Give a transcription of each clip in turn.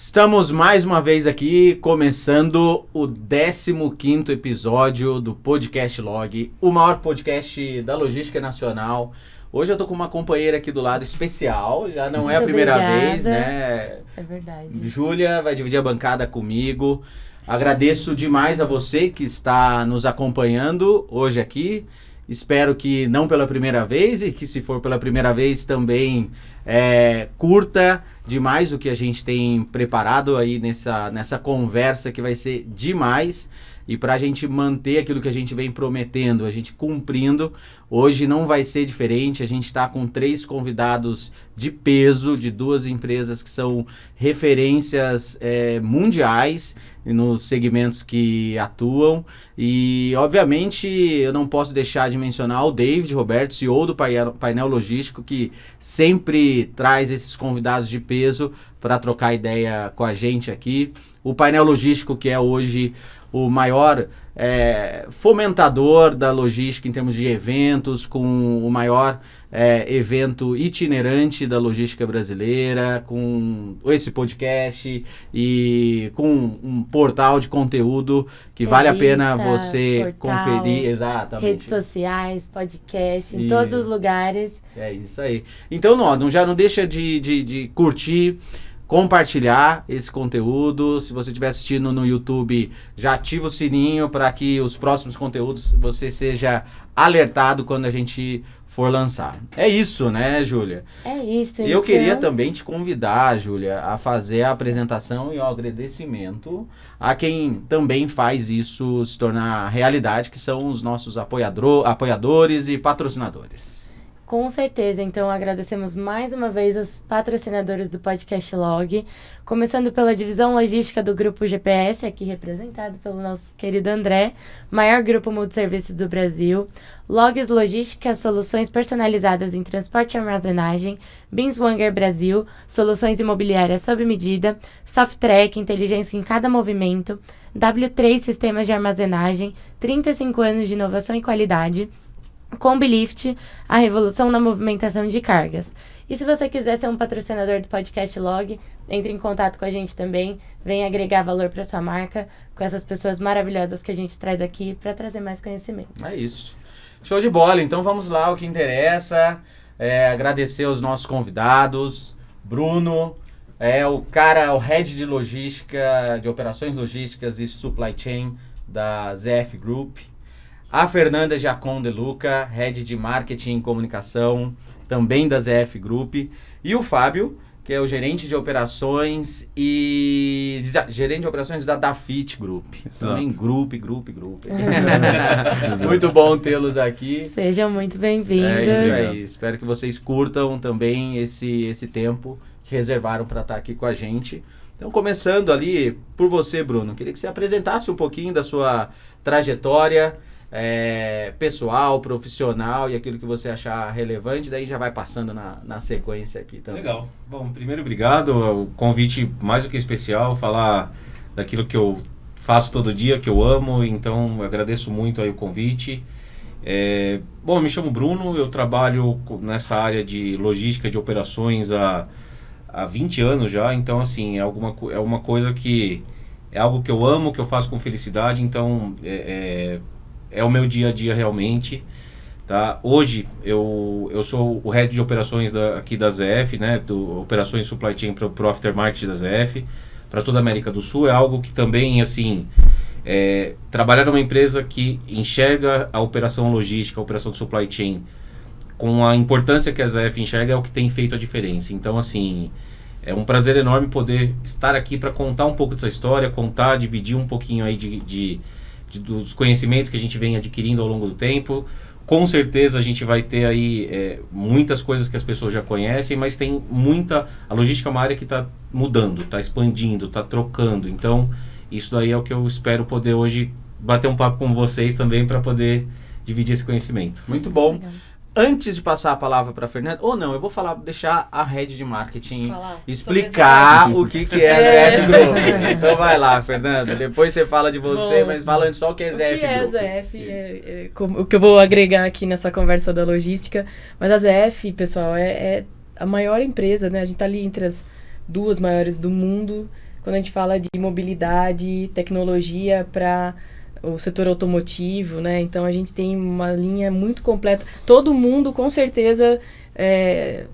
Estamos mais uma vez aqui, começando o 15º episódio do Podcast Log, o maior podcast da logística nacional. Hoje eu tô com uma companheira aqui do lado especial, já não é a primeira vez, né? É verdade. Júlia vai dividir a bancada comigo. Agradeço demais a você que está nos acompanhando hoje aqui. Espero que não pela primeira vez e que se for pela primeira vez também curta demais o que a gente tem preparado aí nessa conversa que vai ser demais. E para a gente manter aquilo que a gente vem prometendo, a gente cumprindo, hoje não vai ser diferente. A gente está com 3 convidados de peso, de 2 empresas que são referências mundiais nos segmentos que atuam. E, obviamente, eu não posso deixar de mencionar o David Roberto, CEO do Painel Logístico, que sempre traz esses convidados de peso para trocar ideia com a gente aqui. O Painel Logístico, que é hoje o maior fomentador da logística em termos de eventos, com o maior evento itinerante da logística brasileira, com esse podcast e com um portal de conteúdo que vale a pena você conferir. Exatamente. Redes sociais, podcast, em todos os lugares. É isso aí. Então, já não deixa de curtir, compartilhar esse conteúdo. Se você estiver assistindo no YouTube, já ativa o sininho para que os próximos conteúdos você seja alertado quando a gente for lançar. É isso, né, Júlia? É isso. Eu queria também te convidar, Júlia, a fazer a apresentação e o agradecimento a quem também faz isso se tornar realidade, que são os nossos apoiadores e patrocinadores. Com certeza, então agradecemos mais uma vez os patrocinadores do Podcast Log, começando pela divisão logística do Grupo GPS, aqui representado pelo nosso querido André, maior grupo multisserviços do Brasil, Logs Logística, soluções personalizadas em transporte e armazenagem, Binswanger Brasil, soluções imobiliárias sob medida, Softrack, inteligência em cada movimento, W3 Sistemas de Armazenagem, 35 anos de inovação e qualidade, Combilift, a revolução na movimentação de cargas. E se você quiser ser um patrocinador do Podcast Log, entre em contato com a gente também, venha agregar valor para sua marca com essas pessoas maravilhosas que a gente traz aqui para trazer mais conhecimento. É isso. Show de bola. Então vamos lá, o que interessa. Agradecer aos nossos convidados. Bruno, o head de logística, de operações logísticas e supply chain da ZF Group. A Fernanda Giacom de Luca, head de marketing e comunicação, também da ZF Group. E o Fábio, que é o gerente de operações da Dafit Group. Exato. Também Group. Muito bom tê-los aqui. Sejam muito bem-vindos. É isso aí. Espero que vocês curtam também esse tempo que reservaram para estar aqui com a gente. Então, começando ali por você, Bruno, queria que você apresentasse um pouquinho da sua trajetória pessoal, profissional e aquilo que você achar relevante, daí já vai passando na sequência aqui também. Legal. Bom, primeiro, obrigado. O convite mais do que especial, falar daquilo que eu faço todo dia, que eu amo, então agradeço muito aí o convite. Bom, eu me chamo Bruno, eu trabalho nessa área de logística de operações há 20 anos já, então assim, é uma coisa que é algo que eu amo, que eu faço com felicidade, então é o meu dia a dia realmente, tá? Hoje eu sou o head de operações aqui da ZF, né? Operações Supply Chain para o Aftermarket da ZF, para toda a América do Sul. É algo que também, assim, trabalhar numa empresa que enxerga a operação logística, a operação de Supply Chain, com a importância que a ZF enxerga, é o que tem feito a diferença. Então, assim, é um prazer enorme poder estar aqui para contar um pouco dessa história, dividir um pouquinho aí dos conhecimentos que a gente vem adquirindo ao longo do tempo. Com certeza a gente vai ter aí muitas coisas que as pessoas já conhecem, mas tem a logística é uma área que está mudando, está expandindo, está trocando. Então isso daí é o que eu espero poder hoje bater um papo com vocês também para poder dividir esse conhecimento. Muito bom. Legal. Antes de passar a palavra para a Fernanda, eu vou deixar a head de marketing explicar o que é a ZF Group. Então vai lá, Fernanda. Depois você fala de você, mas fala antes só o que é ZF Group. O que é ZF? O que eu vou agregar aqui nessa conversa da logística. Mas a ZF, pessoal, é a maior empresa, né? A gente tá ali entre as 2 maiores do mundo quando a gente fala de mobilidade, tecnologia para o setor automotivo, né? Então a gente tem uma linha muito completa. Todo mundo, com certeza,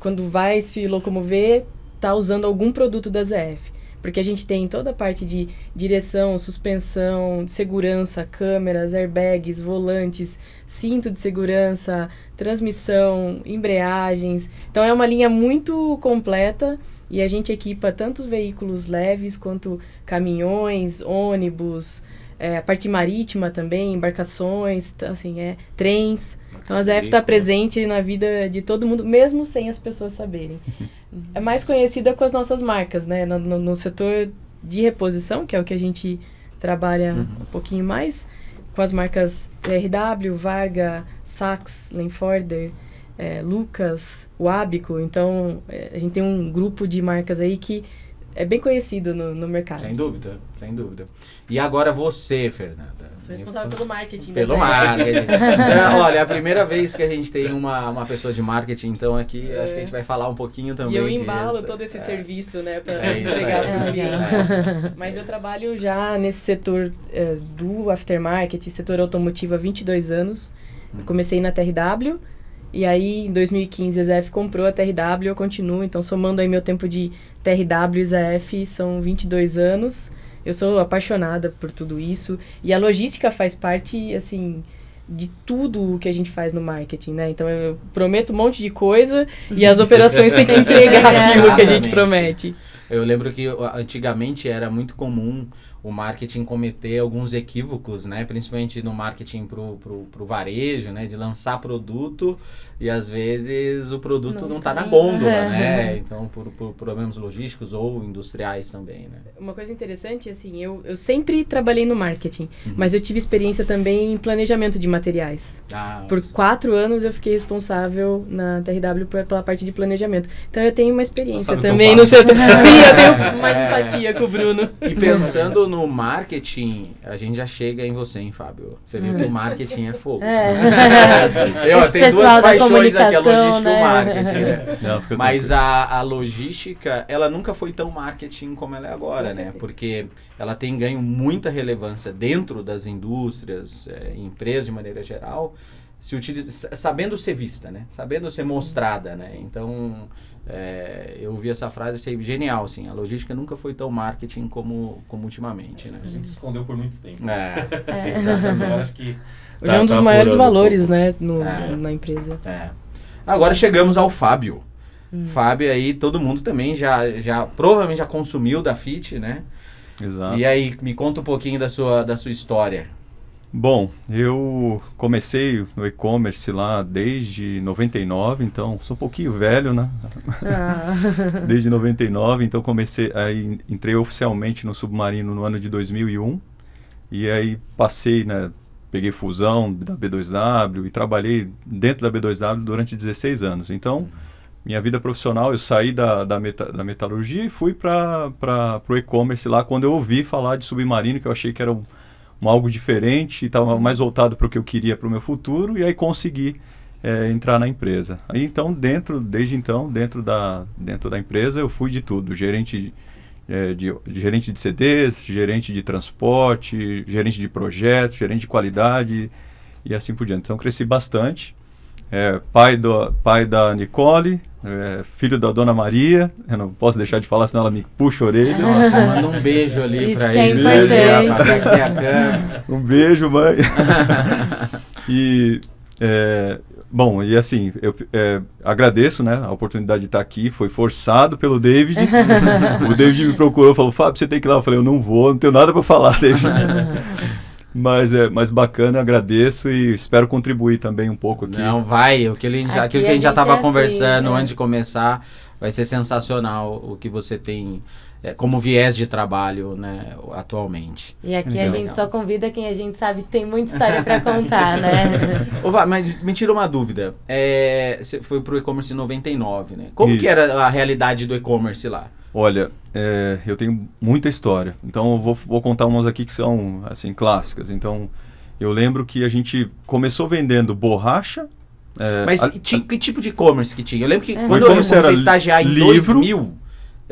quando vai se locomover, está usando algum produto da ZF. Porque a gente tem toda a parte de direção, suspensão, de segurança, câmeras, airbags, volantes, cinto de segurança, transmissão, embreagens. Então é uma linha muito completa e a gente equipa tanto veículos leves quanto caminhões, ônibus, a parte marítima também, embarcações, então, assim, trens. Então a ZF está presente na vida de todo mundo, mesmo sem as pessoas saberem. É mais conhecida com as nossas marcas, né? No setor de reposição, que é o que a gente trabalha um pouquinho mais, com as marcas RW, Varga, Sachs, Lenforder, Lucas, Wabico. Então, a gente tem um grupo de marcas aí que é bem conhecido no mercado. Sem dúvida, sem dúvida. E agora você, Fernanda. Sou responsável pelo marketing. Pelo marketing. Olha, é a primeira vez que a gente tem uma pessoa de marketing, então aqui acho que a gente vai falar um pouquinho também. E eu embalo todo esse serviço, né, para entregar para o cliente. Mas eu trabalho já nesse setor do aftermarket, setor automotivo há 22 anos. Eu comecei na TRW. E aí, em 2015, a ZF comprou a TRW, eu continuo. Então, somando aí meu tempo de TRW e ZF, são 22 anos. Eu sou apaixonada por tudo isso. E a logística faz parte, assim, de tudo o que a gente faz no marketing, né? Então, eu prometo um monte de coisa e as operações têm que entregar aquilo que a gente promete. Eu lembro que antigamente era muito comum o marketing cometer alguns equívocos, né? Principalmente no marketing pro varejo, né? De lançar produto e às vezes o produto não está na gôndola, né? Então, por problemas logísticos ou industriais também, né? Uma coisa interessante, assim, eu sempre trabalhei no marketing, mas eu tive experiência também em planejamento de materiais. Por 4 anos eu fiquei responsável na TRW pela parte de planejamento. Então eu tenho uma experiência também no setor. Sim, eu tenho mais empatia com o Bruno. E pensando no marketing, a gente já chega em você, hein, Fábio? Você viu que o marketing é fogo. Eu tenho duas paixões aqui, a logística e o marketing. Né? Não, mas a logística, ela nunca foi tão marketing como ela é agora, né? Porque ela tem ganho muita relevância dentro das indústrias, empresas de maneira geral, sabendo ser vista, né? Sabendo ser mostrada, né? Então, eu ouvi essa frase, achei genial, assim. A logística nunca foi tão marketing como ultimamente, né? A gente se escondeu por muito tempo. Exatamente. Eu acho que hoje é um dos maiores valores, né, na empresa. Agora chegamos ao Fábio. Fábio aí, todo mundo também provavelmente já consumiu da Fit, né? Exato. E aí, me conta um pouquinho da sua história. Bom, eu comecei no e-commerce lá desde 99, então sou um pouquinho velho, né? Desde 99, então aí entrei oficialmente no Submarino no ano de 2001, e aí passei, né, peguei fusão da B2W e trabalhei dentro da B2W durante 16 anos. Então, minha vida profissional, eu saí da metalurgia e fui para o e-commerce lá quando eu ouvi falar de Submarino, que eu achei que era algo diferente, estava mais voltado para o que eu queria para o meu futuro, e aí consegui entrar na empresa. Aí então, desde então, dentro da empresa, eu fui de tudo, gerente de CDs, gerente de transporte, gerente de projetos, gerente de qualidade e assim por diante. Então, cresci bastante. Pai da Nicole, filho da Dona Maria, eu não posso deixar de falar, senão ela me puxa a orelha. Nossa, manda um beijo ali pra eles. Um beijo, mãe. Bom, e assim, eu agradeço, né, a oportunidade de estar aqui, foi forçado pelo David. O David me procurou e falou, Fábio, você tem que ir lá. Eu falei, eu não vou, não tenho nada para falar, David. Mas bacana, agradeço e espero contribuir também um pouco aqui. Não, vai, aquilo que a gente já estava conversando antes de começar, vai ser sensacional o que você tem como viés de trabalho, né, atualmente. E aqui a gente só convida quem a gente sabe que tem muita história para contar, né? Mas me tira uma dúvida, você foi pro e-commerce em 99, né? Como que era a realidade do e-commerce lá? Olha, eu tenho muita história, então eu vou contar umas aqui que são assim, clássicas. Então, eu lembro que a gente começou vendendo borracha. Mas que tipo de e-commerce que tinha? Eu lembro que quando eu comecei a estagiar em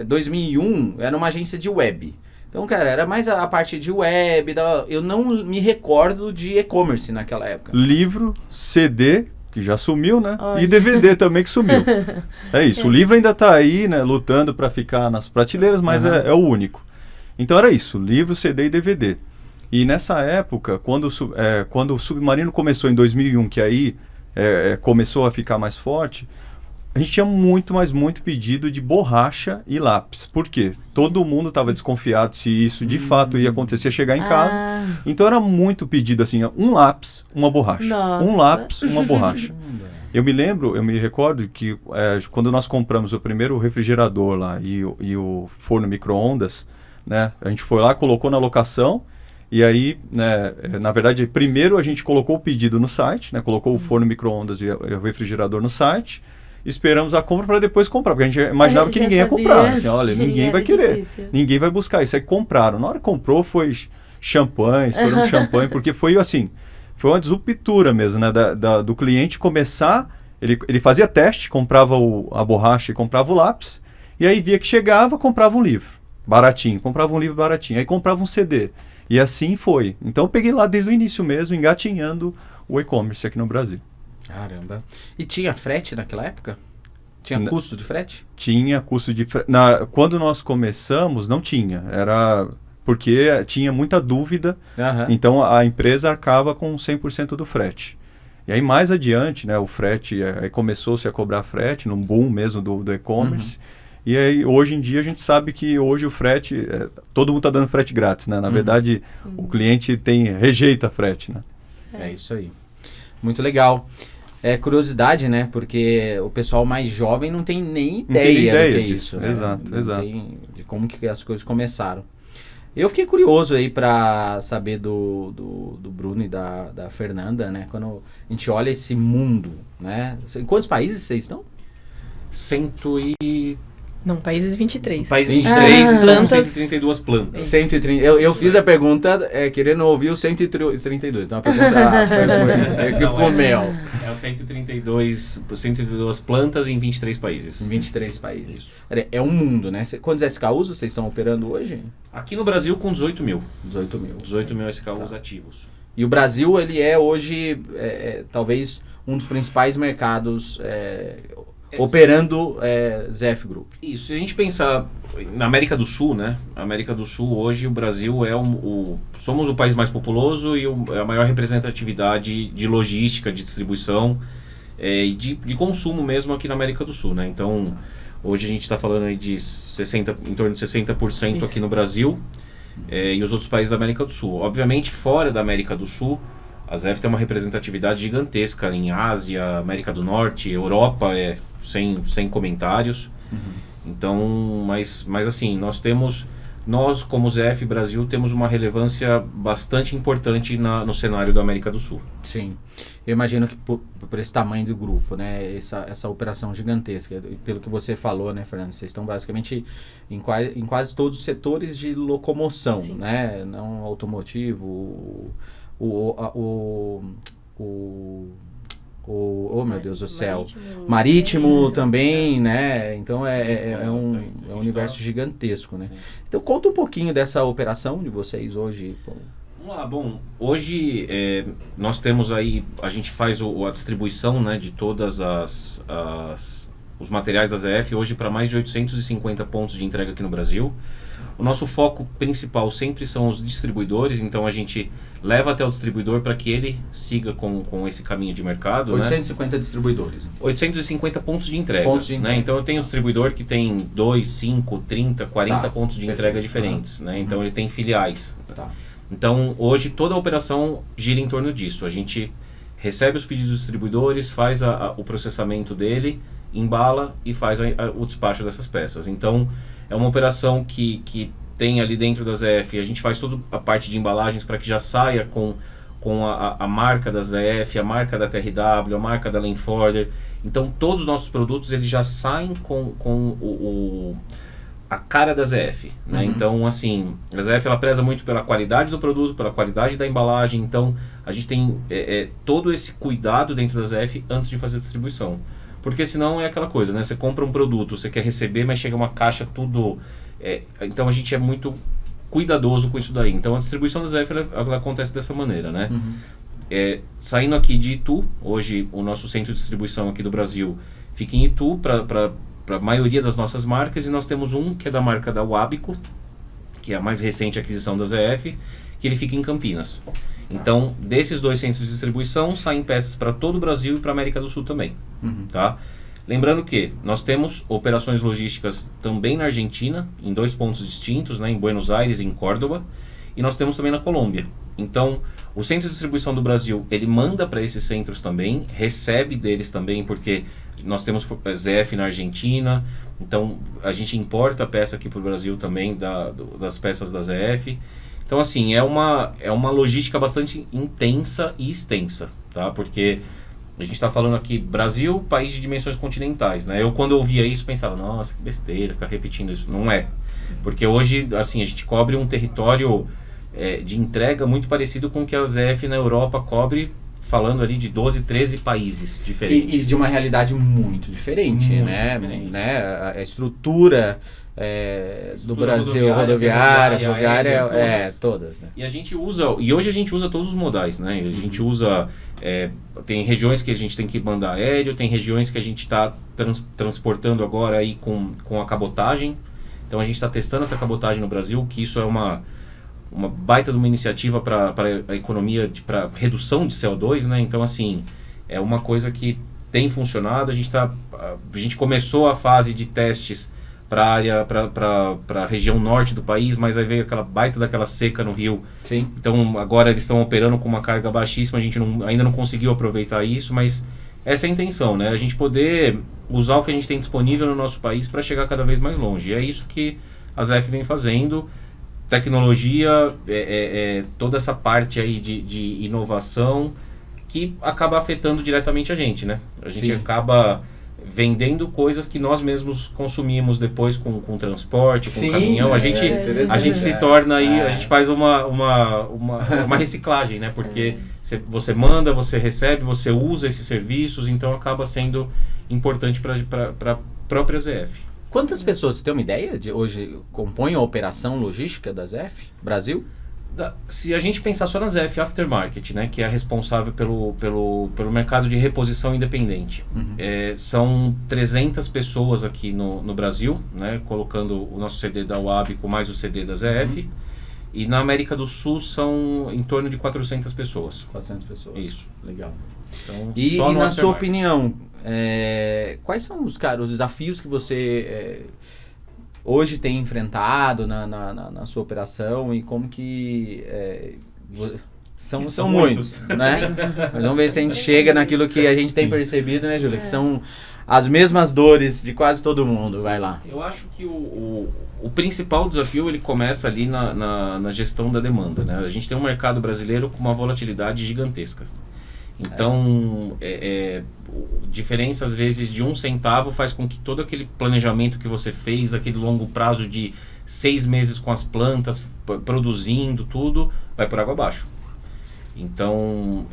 2001, era uma agência de web. Então, cara, era mais a parte de web, eu não me recordo de e-commerce naquela época. Livro, CD, que já sumiu, né? Olha. E DVD também que sumiu. É isso, o livro ainda tá aí, né? Lutando para ficar nas prateleiras, mas é o único. Então era isso, livro, CD e DVD. E nessa época, quando o Submarino começou em 2001, que aí começou a ficar mais forte, a gente tinha muito pedido de borracha e lápis. Por quê? Todo mundo estava desconfiado se isso de fato ia acontecer, chegar em casa. Então era muito pedido assim, um lápis, uma borracha. Nossa. Um lápis, uma borracha. Eu me recordo que quando nós compramos o primeiro refrigerador lá e o forno micro-ondas, né, a gente foi lá, colocou na locação. E aí, né, na verdade, primeiro a gente colocou o pedido no site, né, colocou o forno micro-ondas e o refrigerador no site. Esperamos a compra para depois comprar, porque a gente imaginava que ninguém ia comprar. Assim, olha, ninguém vai querer, difícil. Ninguém vai buscar isso. Aí compraram. Na hora que comprou foi champanhe, estourando champanhe, porque foi assim, foi uma disruptura mesmo, né, do cliente começar, ele fazia teste, comprava a borracha e comprava o lápis, e aí via que chegava, comprava um livro baratinho, comprava um livro baratinho, aí comprava um CD. E assim foi. Então eu peguei lá desde o início mesmo, engatinhando o e-commerce aqui no Brasil. Caramba. E tinha frete naquela época? Tinha custo de frete? Tinha custo de frete. Quando nós começamos, não tinha. Era porque tinha muita dúvida. Então a empresa arcava com 100% do frete. E aí mais adiante, né, o frete, aí começou-se a cobrar frete, num boom mesmo do e-commerce. E aí hoje em dia a gente sabe que hoje o frete, todo mundo está dando frete grátis, né? Na verdade, o cliente rejeita frete, né? É isso aí. Muito legal. Curiosidade, né? Porque o pessoal mais jovem não tem nem ideia do que é isso. Né? Exato. De como que as coisas começaram. Eu fiquei curioso aí para saber do Bruno e da Fernanda, né? Quando a gente olha esse mundo, né? Em quantos países vocês estão? Não, países 23. Países 23 e plantas. 132 plantas. 130. Eu fiz a pergunta querendo ouvir o 132. Então a pergunta ficou mel. É o 132 plantas em 23 países. Em 23 países. É um mundo, né? Quantos SKUs vocês estão operando hoje? Aqui no Brasil com 18 mil. 18 mil SKUs ativos. E o Brasil, ele é hoje talvez um dos principais mercados operando ZF Group. Isso, se a gente pensar na América do Sul, né? América do Sul, hoje o Brasil somos o país mais populoso e a maior representatividade de logística, de distribuição e de consumo mesmo aqui na América do Sul, né? Então, hoje a gente está falando aí de em torno de 60% aqui no Brasil e os outros países da América do Sul. Obviamente, fora da América do Sul, a ZF tem uma representatividade gigantesca em Ásia, América do Norte, Europa, sem comentários. Então, mas assim, nós como ZF Brasil temos uma relevância bastante importante no cenário da América do Sul. Sim, eu imagino que por esse tamanho do grupo, né, essa operação gigantesca, pelo que você falou, né, Fernando, vocês estão basicamente em quase todos os setores de locomoção, né, não automotivo, meu Deus do céu, marítimo também, né? Então é um universo gigantesco, né? Então conta um pouquinho dessa operação de vocês hoje. Vamos lá, bom, hoje nós temos aí, a gente faz a distribuição, né, de todas os materiais da ZF hoje para mais de 850 pontos de entrega aqui no Brasil. O nosso foco principal sempre são os distribuidores, então a gente leva até o distribuidor para que ele siga com esse caminho de mercado. 850 distribuidores. 850 pontos de entrega. Né? Então eu tenho um distribuidor que tem 2, 5, 30, 40 pontos de entrega diferentes. Né? Então ele tem filiais. Então hoje toda a operação gira em torno disso. A gente recebe os pedidos dos distribuidores, faz o processamento dele, embala e faz o despacho dessas peças. Então é uma operação que tem ali dentro da ZF, a gente faz toda a parte de embalagens para que já saia com a marca da ZF, a marca da TRW, a marca da Lenforder. Então todos os nossos produtos eles já saem com a cara da ZF, né? Então assim, a ZF ela preza muito pela qualidade do produto, pela qualidade da embalagem. Então a gente tem todo esse cuidado dentro da ZF antes de fazer a distribuição. Porque senão é aquela coisa, né? Você compra um produto, você quer receber, mas chega uma caixa tudo... então a gente é muito cuidadoso com isso daí. Então a distribuição da ZF ela acontece dessa maneira, né? Saindo aqui de Itu, hoje o nosso centro de distribuição aqui do Brasil fica em Itu para a maioria das nossas marcas, e nós temos um que é da marca da Wabico, que é a mais recente aquisição da ZF, que ele fica em Campinas. Então, desses 2 centros de distribuição, saem peças para todo o Brasil e para a América do Sul também. Tá? Lembrando que nós temos operações logísticas também na Argentina, em 2 pontos distintos, né, em Buenos Aires e em Córdoba, e nós temos também na Colômbia. Então, o centro de distribuição do Brasil, ele manda para esses centros também, recebe deles também, porque nós temos ZF na Argentina, então a gente importa a peça aqui para o Brasil também, das peças da ZF. Então, assim, é uma logística bastante intensa e extensa, tá? Porque a gente está falando aqui, Brasil, país de dimensões continentais, né? Eu, quando eu ouvia isso, pensava, nossa, que besteira, ficar repetindo isso. Não é. Porque hoje, assim, a gente cobre um território de entrega muito parecido com o que a ZF na Europa cobre, falando ali de 12, 13 países diferentes. E de uma realidade muito diferente, Muito né? diferente. A estrutura do Brasil, rodoviária, ferroviária, todas, né? E a gente usa, e hoje a gente usa todos os modais, né? A gente usa, tem regiões que a gente tem que mandar aéreo, tem regiões que a gente está transportando agora aí com a cabotagem. Então a gente está testando essa cabotagem no Brasil, que isso é uma baita de uma iniciativa para a economia, para redução de CO2, né? Então, assim, é uma coisa que tem funcionado. A gente começou a fase de testes para a área, para a região norte do país, mas aí veio aquela baita daquela seca no Rio. Sim. Então, agora eles estão operando com uma carga baixíssima, a gente ainda não conseguiu aproveitar isso, mas essa é a intenção, né? A gente poder usar o que a gente tem disponível no nosso país para chegar cada vez mais longe. E é isso que a ZF vem fazendo. Tecnologia, toda essa parte aí de inovação que acaba afetando diretamente a gente, né? A gente acaba vendendo coisas que nós mesmos consumimos depois com transporte, com caminhão. A gente se torna aí, a gente faz uma reciclagem, né? Porque você manda, você recebe, você usa esses serviços, então acaba sendo importante para a própria ZF. Quantas pessoas, você tem uma ideia de hoje compõem a operação logística da ZF Brasil? Se a gente pensar só na ZF Aftermarket, né, que é a responsável pelo mercado de reposição independente, são 300 pessoas aqui no Brasil, né, colocando o nosso CD da UAB com mais o CD da ZF, e na América do Sul são em torno de 400 pessoas. 400 pessoas. Isso. Legal. Então, E na sua opinião, quais são os desafios que você hoje tem enfrentado na sua operação, e como que são muitos, né? Mas vamos ver se a gente chega naquilo que a gente tem percebido, né, Júlia? Que são as mesmas dores de quase todo mundo. Vai lá. Eu acho que o principal desafio ele começa ali na gestão da demanda, né? A gente tem um mercado brasileiro com uma volatilidade gigantesca. Então, diferença às vezes de 1 centavo faz com que todo aquele planejamento que você fez, aquele longo prazo de 6 meses com as plantas, produzindo tudo, vai por água abaixo. Então,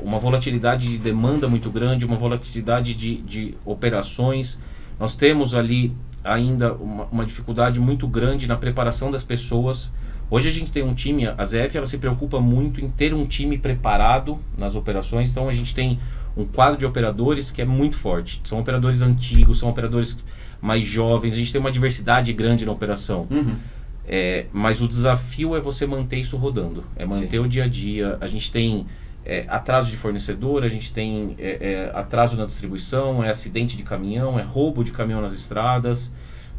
uma volatilidade de demanda muito grande, uma volatilidade de operações. Nós temos ali ainda uma dificuldade muito grande na preparação das pessoas. Hoje a gente tem um time, a ZF ela se preocupa muito em ter um time preparado nas operações, então a gente tem um quadro de operadores que é muito forte. São operadores antigos, são operadores mais jovens, a gente tem uma diversidade grande na operação. Mas o desafio é você manter isso rodando, é manter o dia a dia. A gente tem atraso de fornecedor, a gente tem atraso na distribuição, acidente de caminhão, roubo de caminhão nas estradas.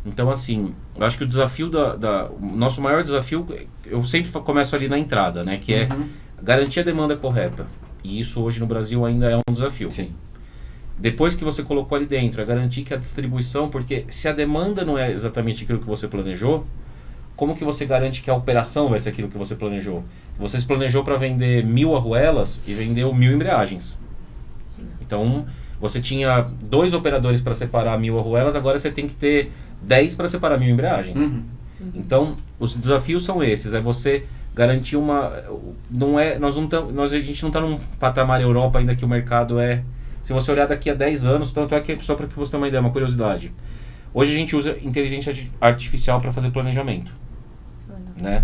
Então, assim, eu acho que o desafio o nosso maior desafio, eu sempre começo ali na entrada, né? Que é garantir a demanda correta. E isso hoje no Brasil ainda é um desafio. Sim. Depois que você colocou ali dentro, é garantir que a distribuição, porque se a demanda não é exatamente aquilo que você planejou, como que você garante que a operação vai ser aquilo que você planejou? Você se planejou para vender 1000 arruelas e vendeu 1000 embreagens. Então, você tinha 2 operadores para separar 1000 arruelas, agora você tem que ter 10 para separar 1000 embreagens. Então, os desafios são esses, é você garantir a gente não está num patamar Europa ainda que o mercado se você olhar daqui a 10 anos, tanto é que, só para que você tenha uma ideia, uma curiosidade, hoje a gente usa inteligência artificial para fazer planejamento. né?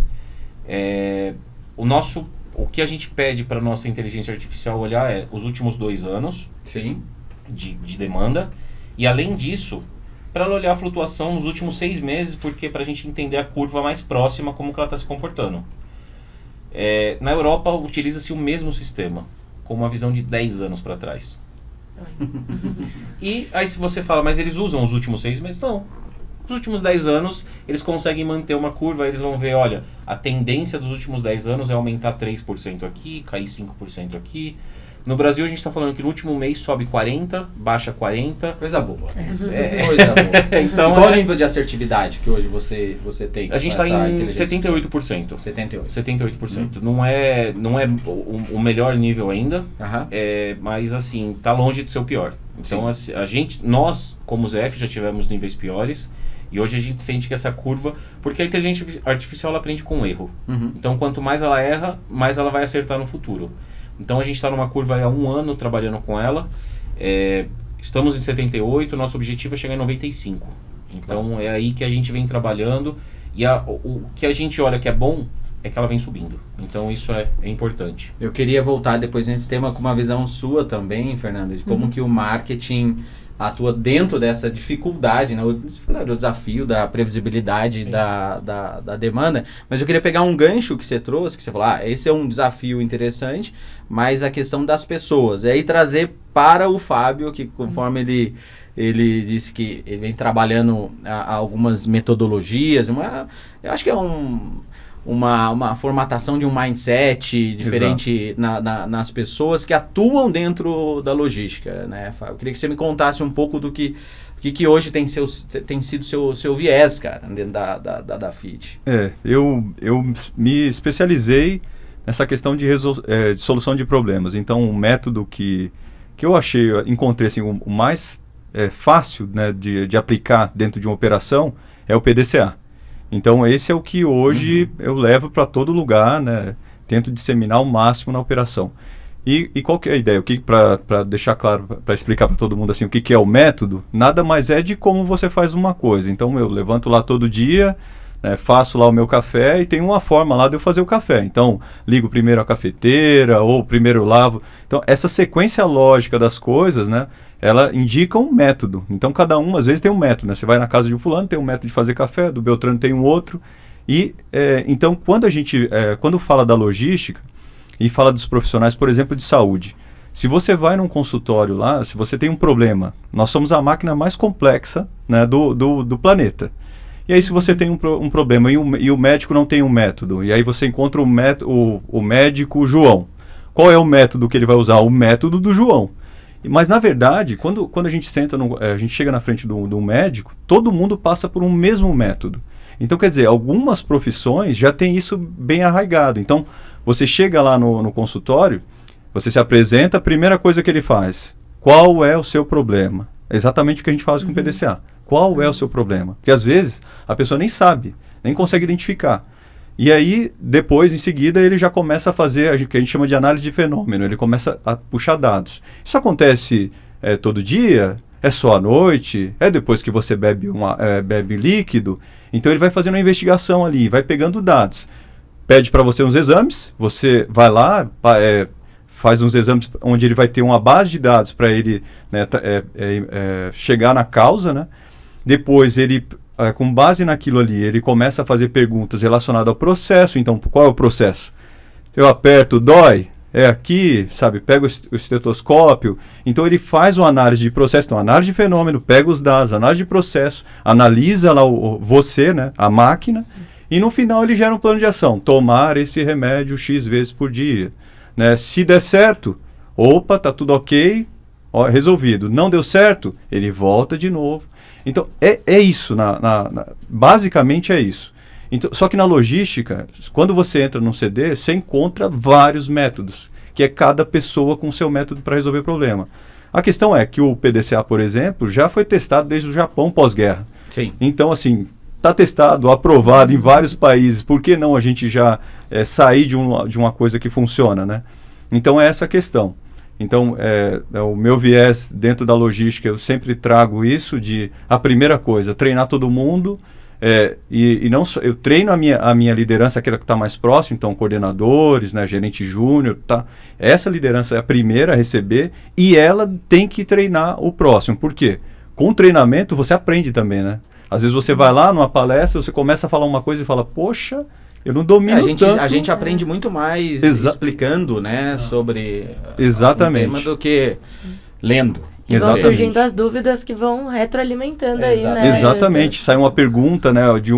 O que a gente pede para nossa inteligência artificial olhar é os últimos 2 anos de demanda, e além disso, para ela olhar a flutuação nos últimos 6 meses, porque para a gente entender a curva mais próxima, como que ela está se comportando. Na Europa, utiliza-se o mesmo sistema, com uma visão de 10 anos para trás. E aí se você fala, mas eles usam os últimos 6 meses? Não. Os últimos 10 anos, eles conseguem manter uma curva, eles vão ver, olha, a tendência dos últimos 10 anos é aumentar 3% aqui, cair 5% aqui. No Brasil, a gente está falando que no último mês sobe 40%, baixa 40%. Coisa boa. Coisa boa. Então, qual o nível de assertividade que hoje você tem? A gente está em 78%. 78%. Não é o melhor nível ainda, mas assim, está longe de ser o pior. Então, nós, como ZF, já tivemos níveis piores. E hoje a gente sente que essa curva... Porque a inteligência artificial ela aprende com erro. Então, quanto mais ela erra, mais ela vai acertar no futuro. Então a gente está numa curva há 1 ano trabalhando com ela, estamos em 78, nosso objetivo é chegar em 95. Então é aí que a gente vem trabalhando, e o que a gente olha que é bom é que ela vem subindo. Então isso é importante. Eu queria voltar depois nesse tema com uma visão sua também, Fernanda, de como que o marketing atua dentro dessa dificuldade, né? O desafio da previsibilidade da demanda. Mas eu queria pegar um gancho que você trouxe, que você falou, esse é um desafio interessante, mas a questão das pessoas. E aí trazer para o Fábio, que conforme ele disse que ele vem trabalhando algumas metodologias, eu acho que é uma formatação de um mindset diferente nas pessoas que atuam dentro da logística, né? Eu queria que você me contasse um pouco do que hoje tem sido seu viés, cara, dentro da FIT. Eu me especializei nessa questão de solução de problemas. Então, um método que eu encontrei assim, o mais fácil, né, de aplicar dentro de uma operação é o PDCA. Então esse é o que hoje eu levo para todo lugar, né? Tento disseminar ao máximo na operação. E qual que é a ideia? Para deixar claro, para explicar para todo mundo assim, o que é o método, nada mais é de como você faz uma coisa. Então eu levanto lá todo dia, né, faço lá o meu café e tem uma forma lá de eu fazer o café. Então ligo primeiro a cafeteira ou primeiro lavo. Então essa sequência lógica das coisas, né? Ela indica um método. Então, cada um, às vezes, tem um método, né? Você vai na casa de um fulano, tem um método de fazer café, do Beltrano tem um outro. E, então, quando fala da logística e fala dos profissionais, por exemplo, de saúde, se você vai num consultório lá, se você tem um problema, nós somos a máquina mais complexa, né, do planeta. E aí, se você tem um problema e o médico não tem um método, e aí você encontra o médico João, qual é o método que ele vai usar? O método do João. Mas, na verdade, quando a gente a gente chega na frente do médico, todo mundo passa por um mesmo método. Então, quer dizer, algumas profissões já têm isso bem arraigado. Então, você chega lá no consultório, você se apresenta, a primeira coisa que ele faz, qual é o seu problema? É exatamente o que a gente faz com o PDCA. Qual é o seu problema? Porque, às vezes, a pessoa nem sabe, nem consegue identificar. E aí, depois, em seguida, ele já começa a fazer o que a gente chama de análise de fenômeno. Ele começa a puxar dados. Isso acontece todo dia? É só à noite? É depois que você bebe líquido? Então, ele vai fazendo uma investigação ali, vai pegando dados. Pede para você uns exames, você vai lá, faz uns exames onde ele vai ter uma base de dados para ele, né, chegar na causa, né? Depois, ele... com base naquilo ali, ele começa a fazer perguntas relacionadas ao processo. Então, qual é o processo? Eu aperto, dói, é aqui, sabe? Pega o estetoscópio. Então, ele faz uma análise de processo, então, análise de fenômeno, pega os dados, análise de processo, analisa lá você, né? A máquina, e no final ele gera um plano de ação. Tomar esse remédio X vezes por dia. Né? Se der certo, opa, tá tudo ok, resolvido. Não deu certo, ele volta de novo. Então, é isso, basicamente é isso. Então, só que na logística, quando você entra num CD, você encontra vários métodos, que é cada pessoa com o seu método para resolver o problema. A questão é que o PDCA, por exemplo, já foi testado desde o Japão pós-guerra. Sim. Então, assim, está testado, aprovado em vários países. Por que não a gente já sair de uma coisa que funciona, né? Então, é essa a questão. Então, o meu viés dentro da logística, eu sempre trago isso de, a primeira coisa, treinar todo mundo, E não só, eu treino a minha liderança, aquela que está mais próxima, então coordenadores, né, gerente júnior, tá? Essa liderança é a primeira a receber e ela tem que treinar o próximo. Por quê? Com o treinamento você aprende também, né? Às vezes você vai lá numa palestra, você começa a falar uma coisa e fala, poxa, eu não domino tanto. A gente aprende muito mais explicando, né, sobre exatamente. um tema do que lendo. E vão surgindo as dúvidas que vão retroalimentando aí, né? Exatamente. Sai uma pergunta, né, de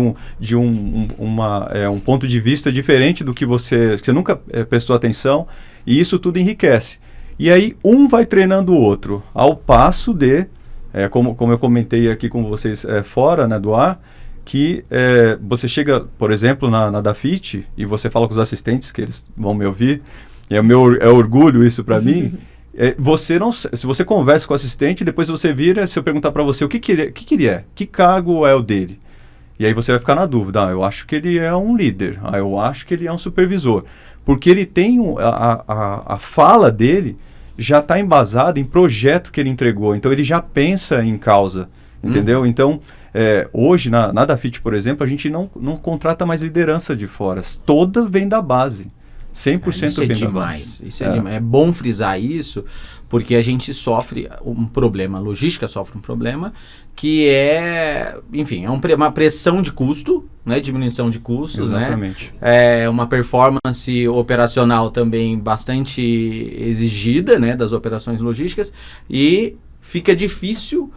um ponto de vista diferente do que você nunca prestou atenção, e isso tudo enriquece. E aí um vai treinando o outro, ao passo de, como eu comentei aqui com vocês fora, né, do ar, que você chega, por exemplo, na Dafit, e você fala com os assistentes, que eles vão me ouvir, e é orgulho isso para mim. Se você conversa com o assistente, depois você vira, se eu perguntar para você o que ele é, que cargo é o dele, e aí você vai ficar na dúvida, eu acho que ele é um líder, eu acho que ele é um supervisor, porque ele tem a fala dele já está embasada em projeto que ele entregou, então ele já pensa em causa, entendeu? Então, hoje na Dafit, por exemplo, a gente não contrata mais liderança de fora, toda vem da base. 100% vem da base. Isso é demais. É bom frisar isso, porque a gente sofre um problema, a logística sofre um problema, que enfim, uma pressão de custo, né, diminuição de custos, exatamente, né? É uma performance operacional também bastante exigida, né, das operações logísticas, e fica difícil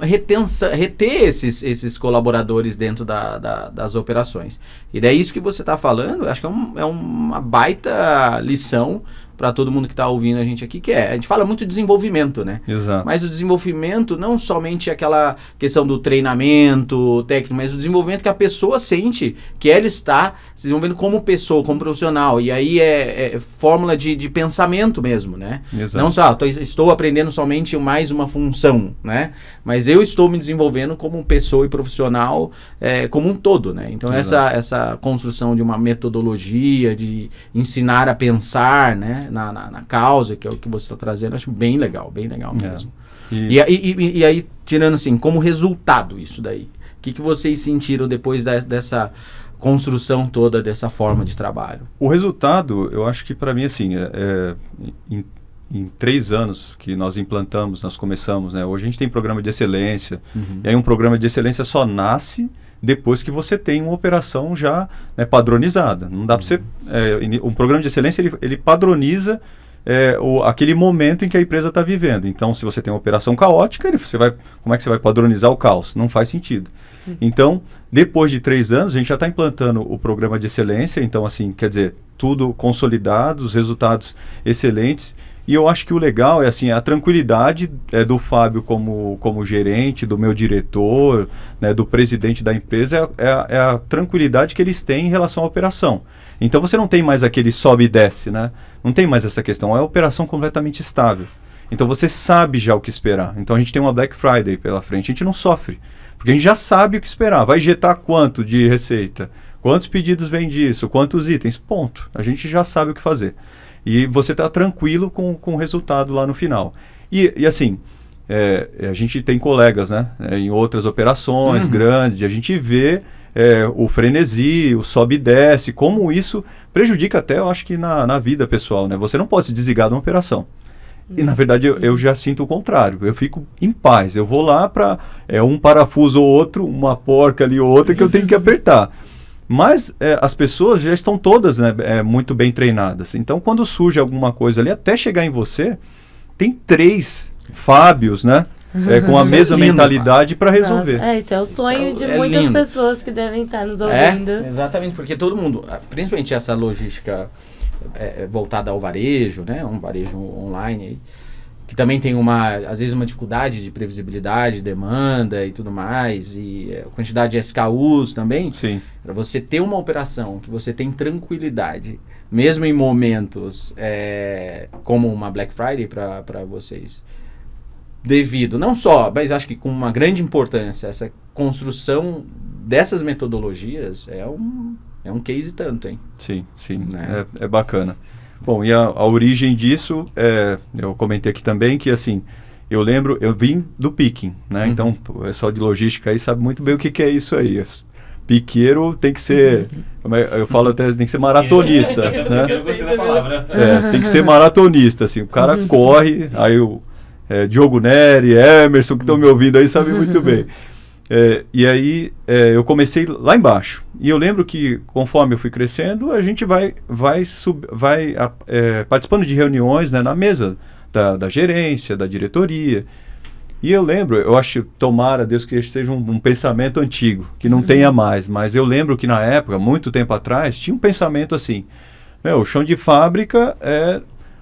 reter esses colaboradores dentro das operações. E daí isso que você está falando, acho que é uma baita lição para todo mundo que está ouvindo a gente aqui, a gente fala muito de desenvolvimento, né? Exato. Mas o desenvolvimento não somente aquela questão do treinamento técnico, mas o desenvolvimento que a pessoa sente que ela está se desenvolvendo como pessoa, como profissional. E aí é fórmula de pensamento mesmo, né? Exato. Não só, estou aprendendo somente mais uma função, né? Mas eu estou me desenvolvendo como pessoa e profissional como um todo, né? Então essa construção de uma metodologia, de ensinar a pensar, né? Na causa, que é o que você está trazendo, acho bem legal mesmo. E aí, tirando assim, como resultado isso daí, o que vocês sentiram depois dessa construção toda dessa forma de trabalho? O resultado, eu acho que para mim, assim, em 3 anos que nós implantamos, nós começamos, né? Hoje a gente tem programa de excelência, e aí um programa de excelência só nasce depois que você tem uma operação já, né, padronizada. Não dá para você... um programa de excelência, ele padroniza aquele momento em que a empresa está vivendo. Então, se você tem uma operação caótica, como é que você vai padronizar o caos? Não faz sentido. Então, depois de 3 anos, a gente já está implantando o programa de excelência. Então, assim, quer dizer, tudo consolidado, os resultados excelentes. E eu acho que o legal é assim, a tranquilidade do Fábio como gerente, do meu diretor, né, do presidente da empresa, é a tranquilidade que eles têm em relação à operação. Então você não tem mais aquele sobe e desce, né? Não tem mais essa questão, é uma operação completamente estável. Então você sabe já o que esperar. Então a gente tem uma Black Friday pela frente, a gente não sofre, porque a gente já sabe o que esperar. Vai injetar quanto de receita? Quantos pedidos vem disso? Quantos itens? Ponto. A gente já sabe o que fazer. E você está tranquilo com o resultado lá no final. E assim, a gente tem colegas, né, em outras operações grandes, e a gente vê o frenesi, o sobe e desce, como isso prejudica até, eu acho que na vida pessoal, né? Você não pode se desligar de uma operação. E na verdade eu já sinto o contrário, eu fico em paz, eu vou lá para um parafuso ou outro, uma porca ali ou outra que eu tenho que apertar. Mas as pessoas já estão todas, né, muito bem treinadas. Então, quando surge alguma coisa ali, até chegar em você, tem 3 Fábios, né? Com a mesma mentalidade para resolver. Nossa, isso é o sonho de muitas pessoas que devem estar nos ouvindo. Exatamente, porque todo mundo, principalmente essa logística voltada ao varejo, né? Um varejo online aí, que também tem às vezes uma dificuldade de previsibilidade, demanda e tudo mais, e a quantidade de SKUs também. Sim. Para você ter uma operação que você tem tranquilidade, mesmo em momentos como uma Black Friday para vocês, devido, não só, mas acho que com uma grande importância, essa construção dessas metodologias é um case tanto, hein? Sim, né? É bacana. Bom, e a origem disso, eu comentei aqui também que, assim, eu vim do picking, né? Então, o pessoal de logística aí sabe muito bem o que é isso aí. piqueiro tem que ser, eu falo até, tem que ser maratonista, né? Eu gostei da palavra. Tem que ser maratonista, assim, o cara corre, aí o Diogo Neri, Emerson, que estão me ouvindo aí, sabem muito bem. E aí eu comecei lá embaixo. E eu lembro que, conforme eu fui crescendo, a gente vai participando de reuniões, né, na mesa da gerência, da diretoria. E eu lembro, eu acho, tomara Deus que seja um pensamento antigo, que não tenha mais. Mas eu lembro que na época, muito tempo atrás, tinha um pensamento assim, o chão de fábrica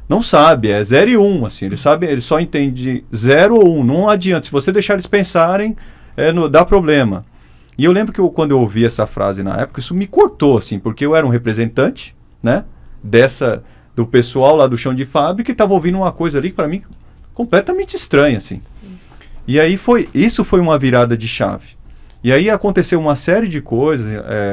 não sabe, é 0 e 1, assim, ele só entende 0 ou 1, não adianta, se você deixar eles pensarem, dá problema. E eu lembro que quando eu ouvi essa frase na época, isso me cortou, assim, porque eu era um representante, né, do pessoal lá do chão de fábrica e estava ouvindo uma coisa ali que para mim completamente estranha, assim. E aí isso foi uma virada de chave. E aí aconteceu uma série de coisas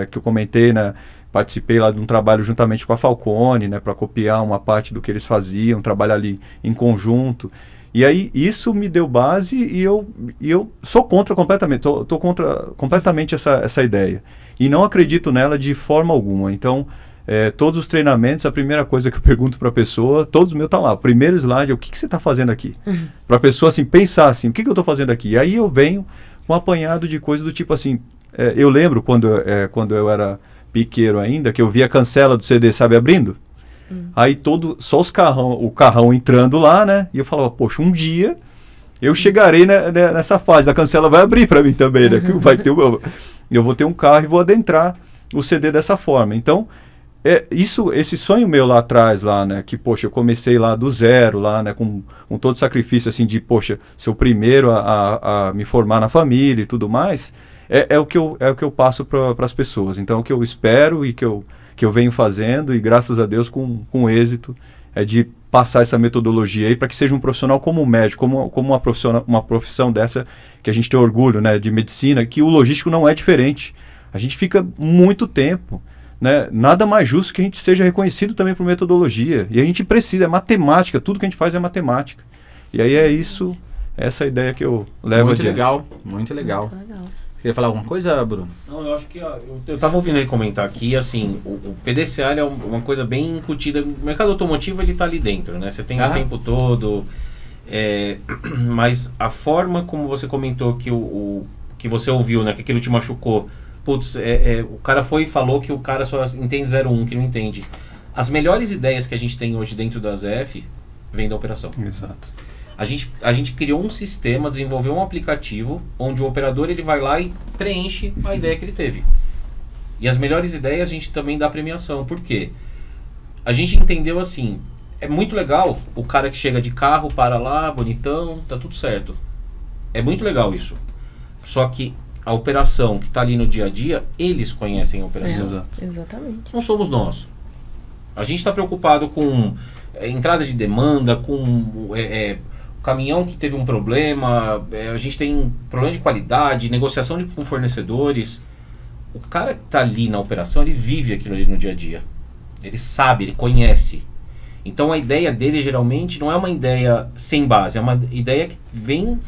que eu comentei, né, participei lá de um trabalho juntamente com a Falcone, né, para copiar uma parte do que eles faziam, trabalhar ali em conjunto. E aí isso me deu base e eu sou contra completamente, tô contra completamente essa ideia. E não acredito nela de forma alguma. Então, todos os treinamentos, a primeira coisa que eu pergunto para a pessoa, todos os meus tá lá. O primeiro slide é o que você está fazendo aqui? Para a pessoa assim, pensar assim, o que eu estou fazendo aqui? E aí eu venho com um apanhado de coisas do tipo assim, eu lembro quando eu era piqueiro ainda, que eu via a cancela do CD, sabe, abrindo? Aí só o carrão entrando lá, né? E eu falava, poxa, um dia eu chegarei nessa fase, da cancela vai abrir para mim também, né? Que eu vou ter um carro e vou adentrar o CD dessa forma. Então, esse sonho meu lá atrás, lá, né? Que, poxa, eu comecei lá do zero, lá, né? Com todo o sacrifício, assim, de, poxa, ser o primeiro a me formar na família e tudo mais, é o que eu passo para as pessoas. Então, o que eu espero e que eu venho fazendo, e graças a Deus com êxito, é de passar essa metodologia aí para que seja um profissional como um médico, como uma profissão dessa que a gente tem orgulho, né, de medicina, que o logístico não é diferente. A gente fica muito tempo, né, nada mais justo que a gente seja reconhecido também por metodologia. E a gente precisa, é matemática, tudo que a gente faz é matemática. E aí essa é a ideia que eu levo muito adiante. Legal, muito legal. Muito legal. Queria falar alguma coisa, Bruno? Não, eu acho que eu estava ouvindo ele comentar aqui, assim, o PDCA é uma coisa bem incutida. O mercado automotivo, ele está ali dentro, né? Você tem o tempo todo, mas a forma como você comentou que você ouviu, né? Que aquilo te machucou. Putz, o cara foi e falou que o cara só entende 01, que não entende. As melhores ideias que a gente tem hoje dentro da ZF vêm da operação. Exato. A gente criou um sistema, desenvolveu um aplicativo onde o operador ele vai lá e preenche a ideia que ele teve. E as melhores ideias a gente também dá premiação. Por quê? A gente entendeu assim, é muito legal o cara que chega de carro, para lá, bonitão, tá tudo certo. É muito legal isso. Só que a operação que está ali no dia a dia, eles conhecem a operação. Exatamente. Não somos nós. A gente está preocupado com entrada de demanda, com... caminhão que teve um problema, a gente tem problema de qualidade, negociação com fornecedores. O cara que está ali na operação, ele vive aquilo ali no dia a dia. Ele sabe, ele conhece. Então a ideia dele geralmente não é uma ideia sem base, é uma ideia que vem,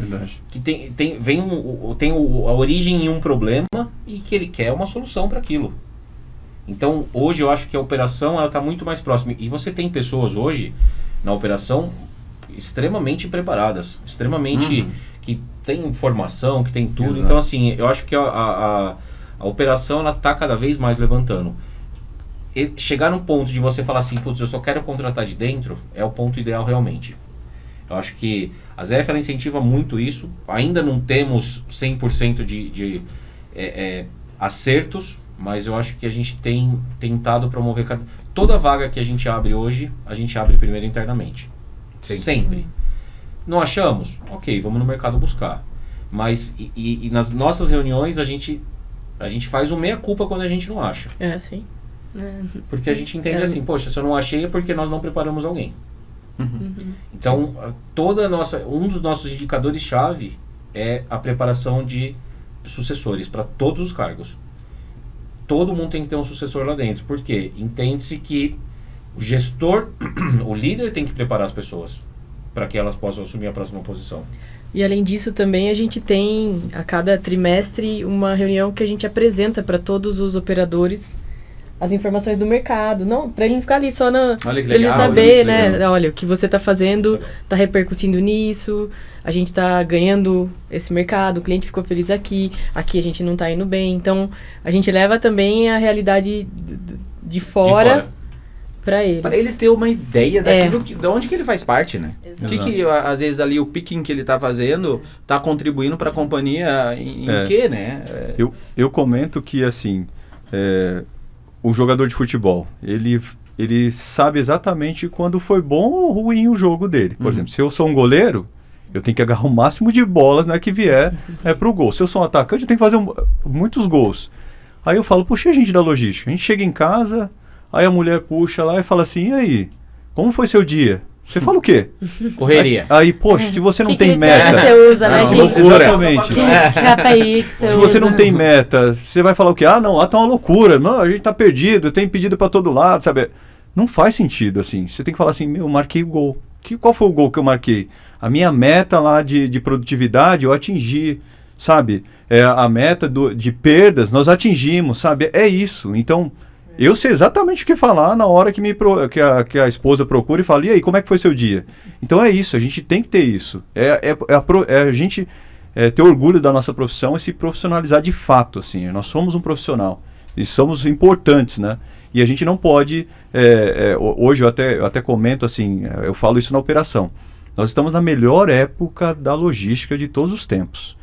que tem a origem em um problema e que ele quer uma solução para aquilo. Então hoje eu acho que a operação está muito mais próxima. E você tem pessoas hoje na operação extremamente preparadas, extremamente que tem informação, que tem tudo. Exato. Então assim, eu acho que a operação ela tá cada vez mais levantando. E chegar num ponto de você falar assim, putz, eu só quero contratar de dentro, é o ponto ideal realmente. Eu acho que a ZF ela incentiva muito isso. Ainda não temos 100% de acertos, mas eu acho que a gente tem tentado promover toda vaga que a gente abre hoje, a gente abre primeiro internamente. Sim. Sempre. Não achamos? Ok, vamos no mercado buscar. Mas e nas nossas reuniões a gente faz o meia-culpa quando a gente não acha. Sim. Porque a gente entende assim, poxa, se eu não achei é porque nós não preparamos alguém. Então, um dos nossos indicadores-chave é a preparação de sucessores para todos os cargos. Todo mundo tem que ter um sucessor lá dentro. Por quê? Entende-se que o gestor, o líder tem que preparar as pessoas para que elas possam assumir a próxima posição. E além disso também a gente tem a cada trimestre uma reunião que a gente apresenta para todos os operadores as informações do mercado, não, para ele não ficar ali só na, Olha que pra ele legal, saber, isso, né, olha, o que você está fazendo está repercutindo nisso, a gente está ganhando esse mercado, o cliente ficou feliz aqui a gente não está indo bem, então a gente leva também a realidade de fora para eles. Para ele ter uma ideia daquilo de onde que ele faz parte, né? O Exato. que às vezes ali o picking que ele tá fazendo tá contribuindo para a companhia em quê, né? Eu comento que, assim, o jogador de futebol, ele sabe exatamente quando foi bom ou ruim o jogo dele. Por exemplo, se eu sou um goleiro, eu tenho que agarrar o máximo de bolas, né, que vier pro gol. Se eu sou um atacante, eu tenho que fazer muitos gols. Aí eu falo, puxa, gente da logística, a gente chega em casa, aí a mulher puxa lá e fala assim, e aí, como foi seu dia? Você fala o quê? Correria. Aí, poxa, se você não tem critério meta... você usa, né? Exatamente. Que KPI que você Se usa? você não tem meta, você vai falar o quê? Ah, não, lá tá uma loucura. Não, a gente tá perdido, tem pedido pra todo lado, sabe? Não faz sentido, assim. Você tem que falar assim, eu marquei o gol. Qual foi o gol que eu marquei? A minha meta lá de produtividade eu atingi, sabe? A meta de perdas nós atingimos, sabe? É isso. Então, eu sei exatamente o que falar na hora que a esposa procura e fala, e aí, como é que foi seu dia? Então é isso, a gente tem que ter isso. A gente ter orgulho da nossa profissão e se profissionalizar de fato, assim. Nós somos um profissional e somos importantes, né? E a gente não pode, hoje eu até comento assim, eu falo isso na operação, nós estamos na melhor época da logística de todos os tempos.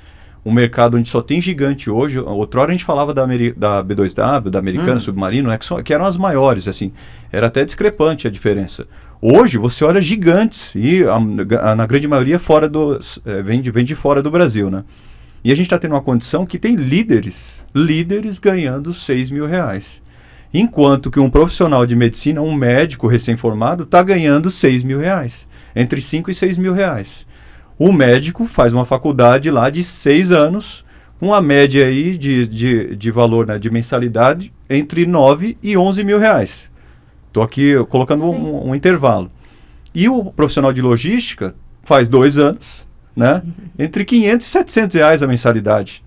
Um mercado onde só tem gigante hoje, outrora a gente falava da B2W, da Americana, Submarino, né, que eram as maiores, assim, era até discrepante a diferença. Hoje você olha gigantes e na grande maioria vem de fora do Brasil, né? E a gente está tendo uma condição que tem líderes ganhando R$6.000. Enquanto que um profissional de medicina, um médico recém-formado, está ganhando R$6.000, entre R$5.000 e R$6.000. O médico faz uma faculdade lá de 6 anos, com a média aí de valor, né, de mensalidade entre R$9.000 e R$11.000. Estou aqui colocando um intervalo. E o profissional de logística faz 2 anos, né, entre R$500 e R$700 a mensalidade.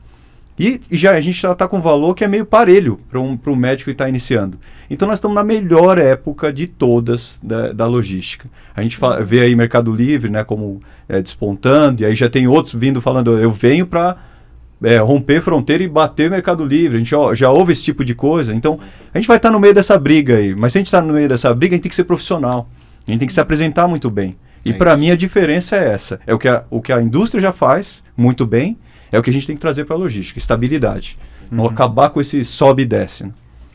E já a gente já está com um valor que é meio parelho para um médico que está iniciando. Então nós estamos na melhor época de todas da logística. A gente vê aí Mercado Livre, né, como despontando, e aí já tem outros vindo falando, eu venho para romper fronteira e bater Mercado Livre. A gente já ouve esse tipo de coisa. Então a gente vai estar no meio dessa briga aí. Mas se a gente está no meio dessa briga, a gente tem que ser profissional. A gente tem que se apresentar muito bem. E para mim a diferença é essa. É o que a indústria já faz muito bem. É o que a gente tem que trazer para a logística, estabilidade. Não acabar com esse sobe e desce. Né?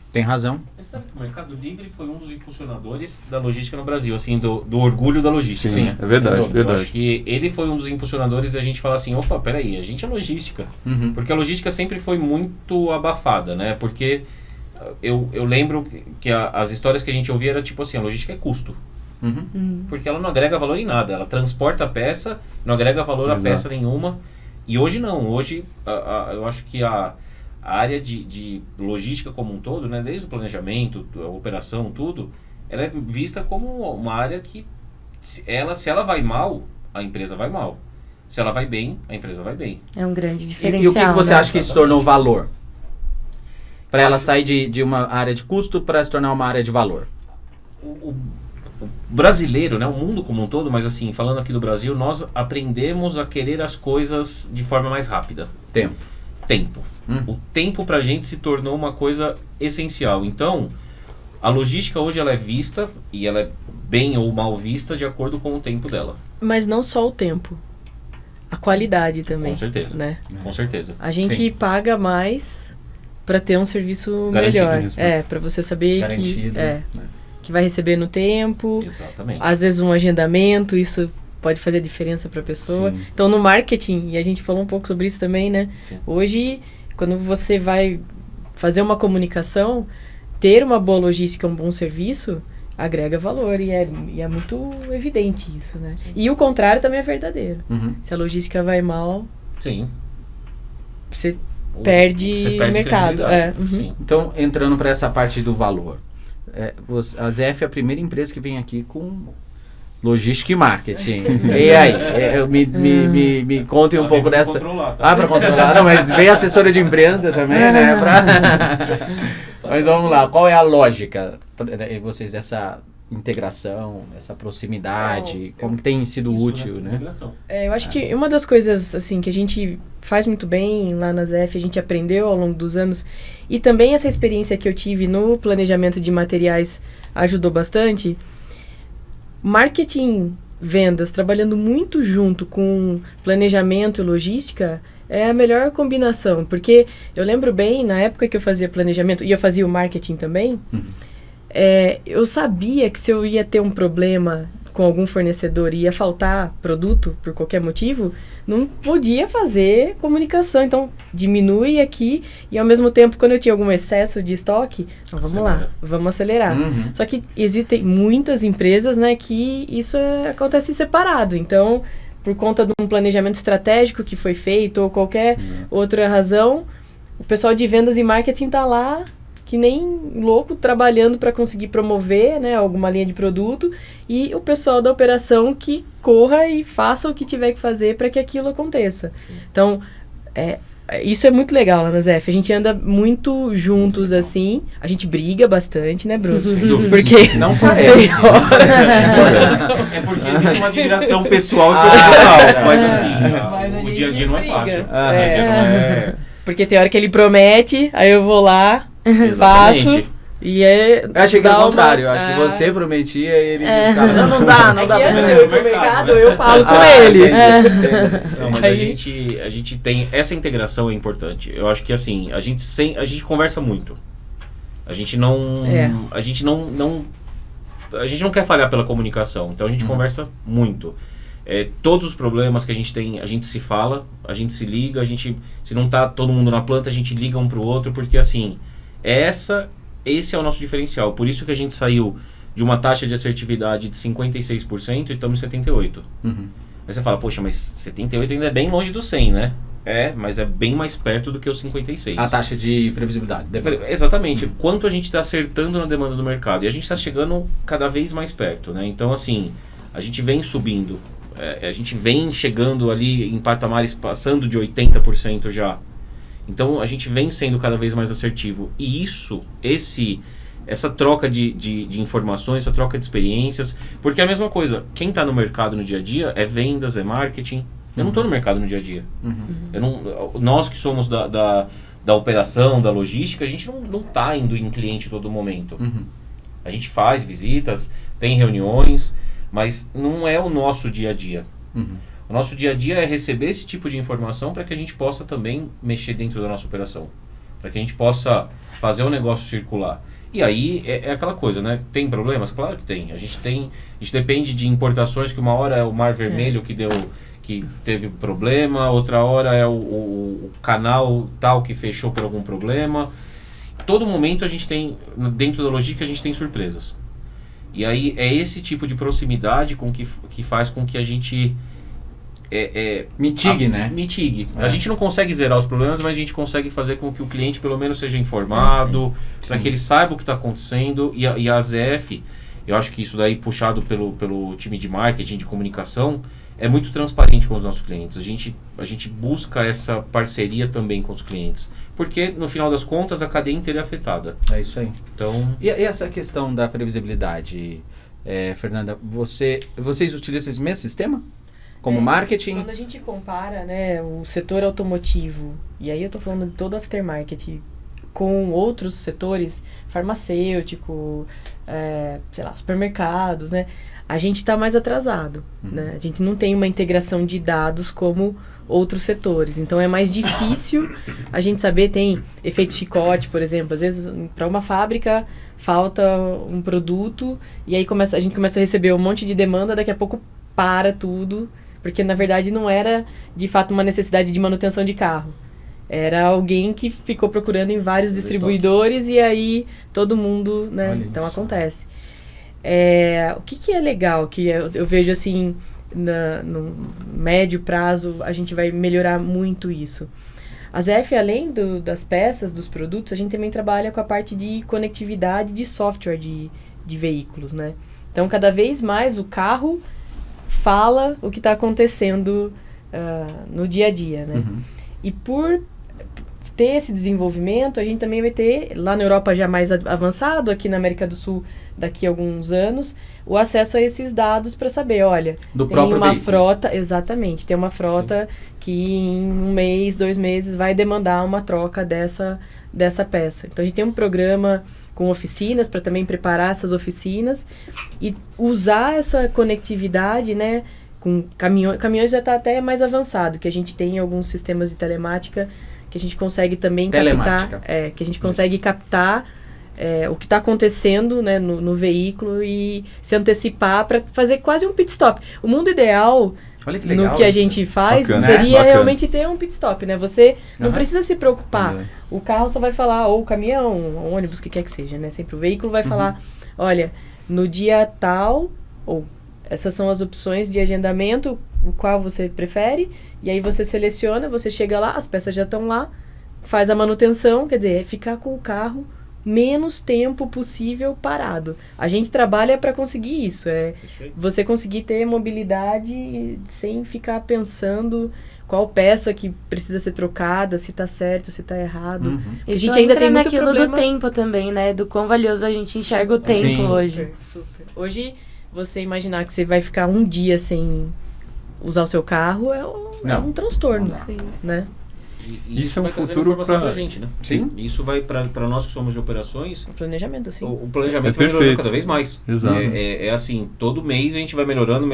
Tem razão. Você sabe que o Mercado Livre foi um dos impulsionadores da logística no Brasil, assim, do orgulho da logística. Sim, né? é verdade, Eu acho que ele foi um dos impulsionadores da gente falar assim, opa, peraí, a gente é logística. Porque a logística sempre foi muito abafada, né? Porque eu lembro que as histórias que a gente ouvia era tipo assim, a logística é custo. Porque ela não agrega valor em nada, ela transporta a peça, não agrega valor a peça nenhuma. E hoje não, hoje eu acho que a área de logística como um todo, né, desde o planejamento, a operação, tudo, ela é vista como uma área que, se ela vai mal, a empresa vai mal. Se ela vai bem, a empresa vai bem. É um grande diferencial. E o que você né? acha que se tornou valor? Para ela sair de uma área de custo para se tornar uma área de valor? O brasileiro, né, o mundo como um todo, mas assim, falando aqui do Brasil, nós aprendemos a querer as coisas de forma mais rápida. Tempo. O tempo pra gente se tornou uma coisa essencial. Então, a logística hoje ela é vista, e ela é bem ou mal vista de acordo com o tempo dela. Mas não só o tempo, a qualidade também. Com certeza. Né? Com certeza. A gente paga mais para ter um serviço Garantido, melhor. Para você saber Garantido, que vai receber no tempo. Exatamente. Às vezes um agendamento, isso pode fazer diferença para a pessoa. Sim. Então no marketing, e a gente falou um pouco sobre isso também, né? Sim. Hoje, quando você vai fazer uma comunicação, ter uma boa logística, um bom serviço, agrega valor. E é muito evidente isso, né? Sim. E o contrário também é verdadeiro. Se a logística vai mal, Sim. você perde mercado. credibilidade. Sim. Então, entrando para essa parte do valor. A ZF é a primeira empresa que vem aqui com Logística e marketing. E aí? Me contem um pouco dessa. Para controlar. Não, mas vem assessora de imprensa também, né? Mas vamos lá. Qual é a lógica de vocês dessa integração, essa proximidade? Como que tem sido útil, né? Eu acho que uma das coisas assim que a gente faz muito bem lá na ZF, a gente aprendeu ao longo dos anos, e também essa experiência que eu tive no planejamento de materiais ajudou bastante. Marketing, vendas, trabalhando muito junto com planejamento e logística, é a melhor combinação. Porque eu lembro bem, na época que eu fazia planejamento, e eu fazia o marketing também, eu sabia que se eu ia ter um problema com algum fornecedor e ia faltar produto por qualquer motivo, não podia fazer comunicação. Então, diminui aqui e, ao mesmo tempo, quando eu tinha algum excesso de estoque, vamos acelerar. Só que existem muitas empresas, né, que isso acontece separado. Então, por conta de um planejamento estratégico que foi feito ou qualquer outra razão, o pessoal de vendas e marketing está lá que nem louco, trabalhando para conseguir promover, né, alguma linha de produto, e o pessoal da operação que corra e faça o que tiver que fazer para que aquilo aconteça. Então, isso é muito legal lá na ZF. A gente anda muito juntos, assim. A gente briga bastante, né, Bruno? Porque não parece. É porque existe uma admiração pessoal e profissional. Mas assim, o dia a dia não é fácil. Porque tem hora que ele promete, aí eu vou lá, faço. E eu achei que era o contrário. Eu acho que você prometia e ele ficava, não dá. Antes de eu ir pro mercado, eu falo com ele. Não, mas a gente tem... Essa integração é importante. Eu acho que assim, a gente conversa muito. A gente não... A gente não quer falhar pela comunicação. Então a gente conversa muito. Todos os problemas que a gente tem, a gente se fala, a gente se liga, se não tá todo mundo na planta, a gente liga um pro outro, porque assim, esse é o nosso diferencial. Por isso que a gente saiu de uma taxa de assertividade de 56% e estamos em 78%. Aí você fala, poxa, mas 78 ainda é bem longe do 100, né? Mas é bem mais perto do que os 56%. A taxa de previsibilidade. Exatamente. Quanto a gente está acertando na demanda do mercado. E a gente está chegando cada vez mais perto, né? Então, assim, a gente vem subindo. A gente vem chegando ali em patamares passando de 80% já. Então a gente vem sendo cada vez mais assertivo. E essa troca de informações, essa troca de experiências, porque é a mesma coisa, quem está no mercado no dia a dia é vendas, é marketing. Eu não estou no mercado no dia a dia. Nós que somos da operação, da logística, a gente não está indo em cliente todo momento. A gente faz visitas, tem reuniões, mas não é o nosso dia a dia. O nosso dia a dia é receber esse tipo de informação para que a gente possa também mexer dentro da nossa operação. Para que a gente possa fazer o negócio circular. E aí é aquela coisa, né? Tem problemas? Claro que tem. A gente depende de importações que uma hora é o Mar Vermelho que teve problema, outra hora é o canal tal que fechou por algum problema. Todo momento a gente tem, dentro da logística, a gente tem surpresas. E aí é esse tipo de proximidade que faz com que a gente... mitigue, né? Mitigue. A gente não consegue zerar os problemas, mas a gente consegue fazer com que o cliente pelo menos seja informado, para que ele saiba o que está acontecendo. E a ZF, eu acho que isso daí puxado pelo time de marketing, de comunicação, é muito transparente com os nossos clientes. A gente busca essa parceria também com os clientes. Porque, no final das contas, a cadeia inteira é afetada. É isso aí. Então... E essa questão da previsibilidade, Fernanda, vocês utilizam esse mesmo sistema? Como marketing? Quando a gente compara, né, o setor automotivo, e aí eu estou falando de todo o aftermarket, com outros setores, farmacêutico, sei lá, supermercados, né, a gente está mais atrasado. Né? A gente não tem uma integração de dados como outros setores. Então é mais difícil a gente saber, tem efeito chicote, por exemplo. Às vezes, para uma fábrica, falta um produto, e aí a gente começa a receber um monte de demanda, daqui a pouco para tudo, porque na verdade não era de fato uma necessidade de manutenção de carro. Era alguém que ficou procurando em vários distribuidores e aí todo mundo, né? Olha, então isso acontece. O que é legal, que eu vejo assim, no médio prazo, a gente vai melhorar muito isso. A ZF, além das peças, dos produtos, a gente também trabalha com a parte de conectividade de software de veículos, né? Então, cada vez mais o carro fala o que está acontecendo no dia a dia, né? E por ter esse desenvolvimento, a gente também vai ter, lá na Europa já mais avançado, aqui na América do Sul daqui a alguns anos, o acesso a esses dados para saber, olha, do tem próprio uma veículo. frota, exatamente, tem uma frota que em 1 mês, 2 meses vai demandar uma troca dessa peça. Então a gente tem um programa com oficinas para também preparar essas oficinas e usar essa conectividade, né, com caminhões já está até mais avançado, que a gente tem alguns sistemas de telemática que a gente consegue também captar, que a gente consegue captar o que está acontecendo, né, no veículo e se antecipar para fazer quase um pit stop. O mundo ideal, olha que legal, no que a gente faz, bacana, seria bacana. realmente ter um pit stop, né? Você não precisa se preocupar. O carro só vai falar, ou o caminhão, o ônibus, o que quer que seja, né? Sempre o veículo vai falar, olha, no dia tal, ou essas são as opções de agendamento, o qual você prefere, e aí você seleciona, você chega lá, as peças já estão lá, faz a manutenção, quer dizer, é ficar com o carro menos tempo possível parado. A gente trabalha para conseguir isso, você conseguir ter mobilidade sem ficar pensando qual peça que precisa ser trocada, se tá certo, se tá errado. A Isso gente ainda tem muito naquilo problema do tempo também, né? Do quão valioso a gente enxerga o tempo hoje. Super. Hoje, você imaginar que você vai ficar um dia sem usar o seu carro é um transtorno, né? E isso é um vai trazer futuro informação pra gente, né? Sim. Isso vai para nós que somos de operações. O planejamento, sim. O planejamento É vai melhorando perfeito. cada vez mais. Exato. É assim, todo mês a gente vai melhorando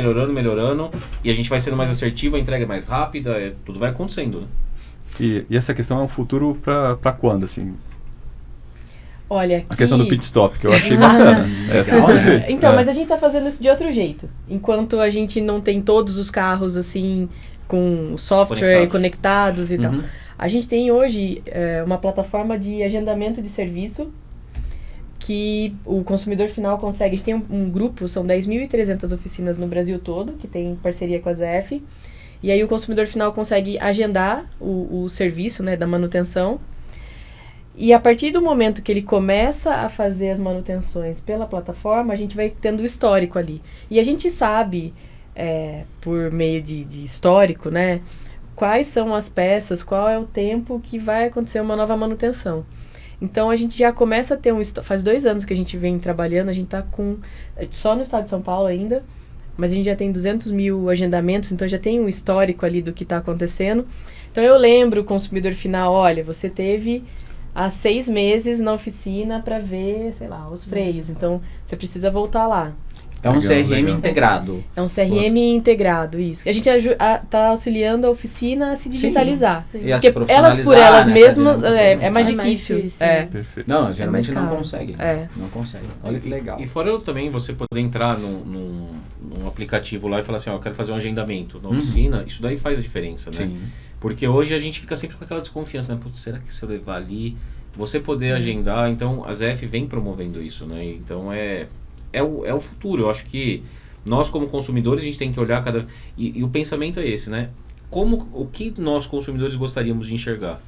e a gente vai sendo mais assertivo, a entrega é mais rápida, tudo vai acontecendo, né? E essa questão é um futuro para quando, assim? Olha, A questão do pit stop, que eu achei bacana. Essa é perfeita. Então, mas a gente tá fazendo isso de outro jeito. Enquanto a gente não tem todos os carros, assim, com software conectados e tal. A gente tem hoje uma plataforma de agendamento de serviço que o consumidor final consegue. A gente tem um grupo, são 10.300 oficinas no Brasil todo, que tem parceria com a ZF. E aí o consumidor final consegue agendar o serviço, né, da manutenção. E a partir do momento que ele começa a fazer as manutenções pela plataforma, a gente vai tendo o histórico ali. E a gente sabe, por meio de histórico, né, quais são as peças, qual é o tempo que vai acontecer uma nova manutenção. Então a gente já começa a ter faz 2 anos que a gente vem trabalhando, a gente está só no estado de São Paulo ainda, mas a gente já tem 200 mil agendamentos, então já tem um histórico ali do que está acontecendo. Então eu lembro o consumidor final, olha, você teve há 6 meses na oficina para ver, sei lá, os freios, então você precisa voltar lá. É um CRM integrado. É um CRM integrado, isso. A gente está auxiliando a oficina a se digitalizar. Sim. E a se Porque elas por profissionalizar, elas né, mesmas sabendo é mais difícil. Perfeito. Não, geralmente mais não caro. consegue. Não consegue. Olha que legal. E fora também você poder entrar num aplicativo lá e falar assim, ó, eu quero fazer um agendamento na oficina, isso daí faz a diferença, né? Sim. Porque hoje a gente fica sempre com aquela desconfiança, né? Putz, será que se eu levar ali, você poder agendar, então a ZF vem promovendo isso, né? Então é o futuro. Eu acho que nós como consumidores a gente tem que olhar e o pensamento é esse, né? O que nós consumidores gostaríamos de enxergar?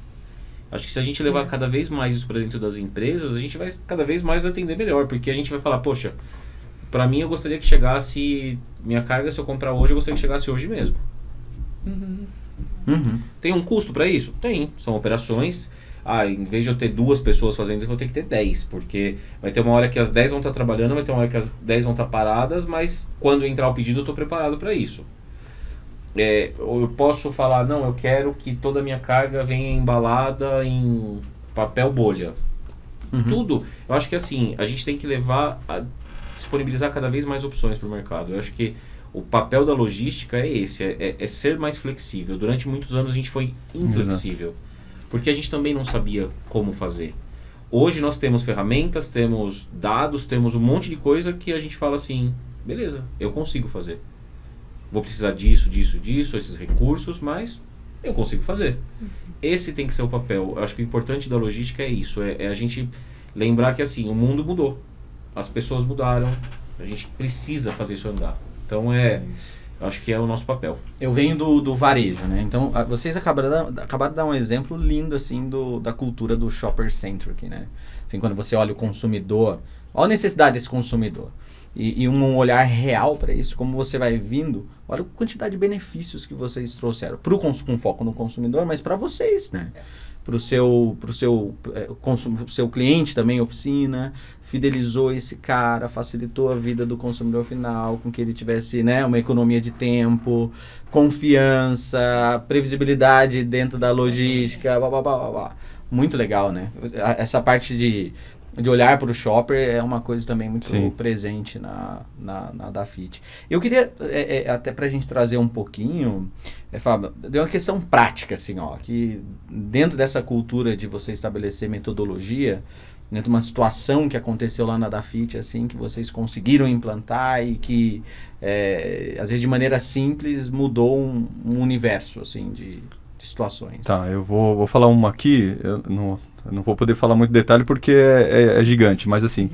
Acho que se a gente levar cada vez mais isso para dentro das empresas, a gente vai cada vez mais atender melhor, porque a gente vai falar, poxa, para mim eu gostaria que chegasse minha carga, se eu comprar hoje, eu gostaria que chegasse hoje mesmo. Tem um custo para isso? Tem. São operações. Em vez de eu ter 2 pessoas fazendo isso, eu vou ter que ter 10, porque vai ter uma hora que as 10 vão estar trabalhando, vai ter uma hora que as 10 vão estar paradas, mas quando entrar o pedido eu estou preparado para isso. Eu posso falar, não, eu quero que toda a minha carga venha embalada em papel bolha. Tudo. Eu acho que assim, a gente tem que disponibilizar cada vez mais opções para o mercado. Eu acho que o papel da logística é esse, é ser mais flexível. Durante muitos anos a gente foi inflexível. Porque a gente também não sabia como fazer. Hoje nós temos ferramentas, temos dados, temos um monte de coisa que a gente fala assim, beleza, eu consigo fazer. Vou precisar disso, esses recursos, mas eu consigo fazer. Esse tem que ser o papel. Eu acho que o importante da logística é isso, é a gente lembrar que assim, o mundo mudou, as pessoas mudaram, a gente precisa fazer isso andar. Então acho que é o nosso papel. Eu venho do varejo, né? Então, vocês acabaram de dar um exemplo lindo, assim, da cultura do shopper centric, né? Assim, quando você olha o consumidor, olha a necessidade desse consumidor. e um olhar real para isso, como você vai vindo, olha a quantidade de benefícios que vocês trouxeram, com foco no consumidor, mas para vocês, né? Pro seu cliente também, oficina, fidelizou esse cara, facilitou a vida do consumidor final, com que ele tivesse, né, uma economia de tempo, confiança, previsibilidade dentro da logística, blá, blá, blá, blá, blá. Muito legal, né? Essa parte de olhar para o shopper é uma coisa também muito presente na Dafit. Eu queria, até para a gente trazer um pouquinho, Fábio, de uma questão prática, assim, ó, que dentro dessa cultura de você estabelecer metodologia, dentro de uma situação que aconteceu lá na Dafit, assim, que vocês conseguiram implantar e que, às vezes de maneira simples, mudou um universo, assim, de situações. Tá, eu vou falar uma aqui, eu não vou poder falar muito detalhe porque é gigante, mas assim,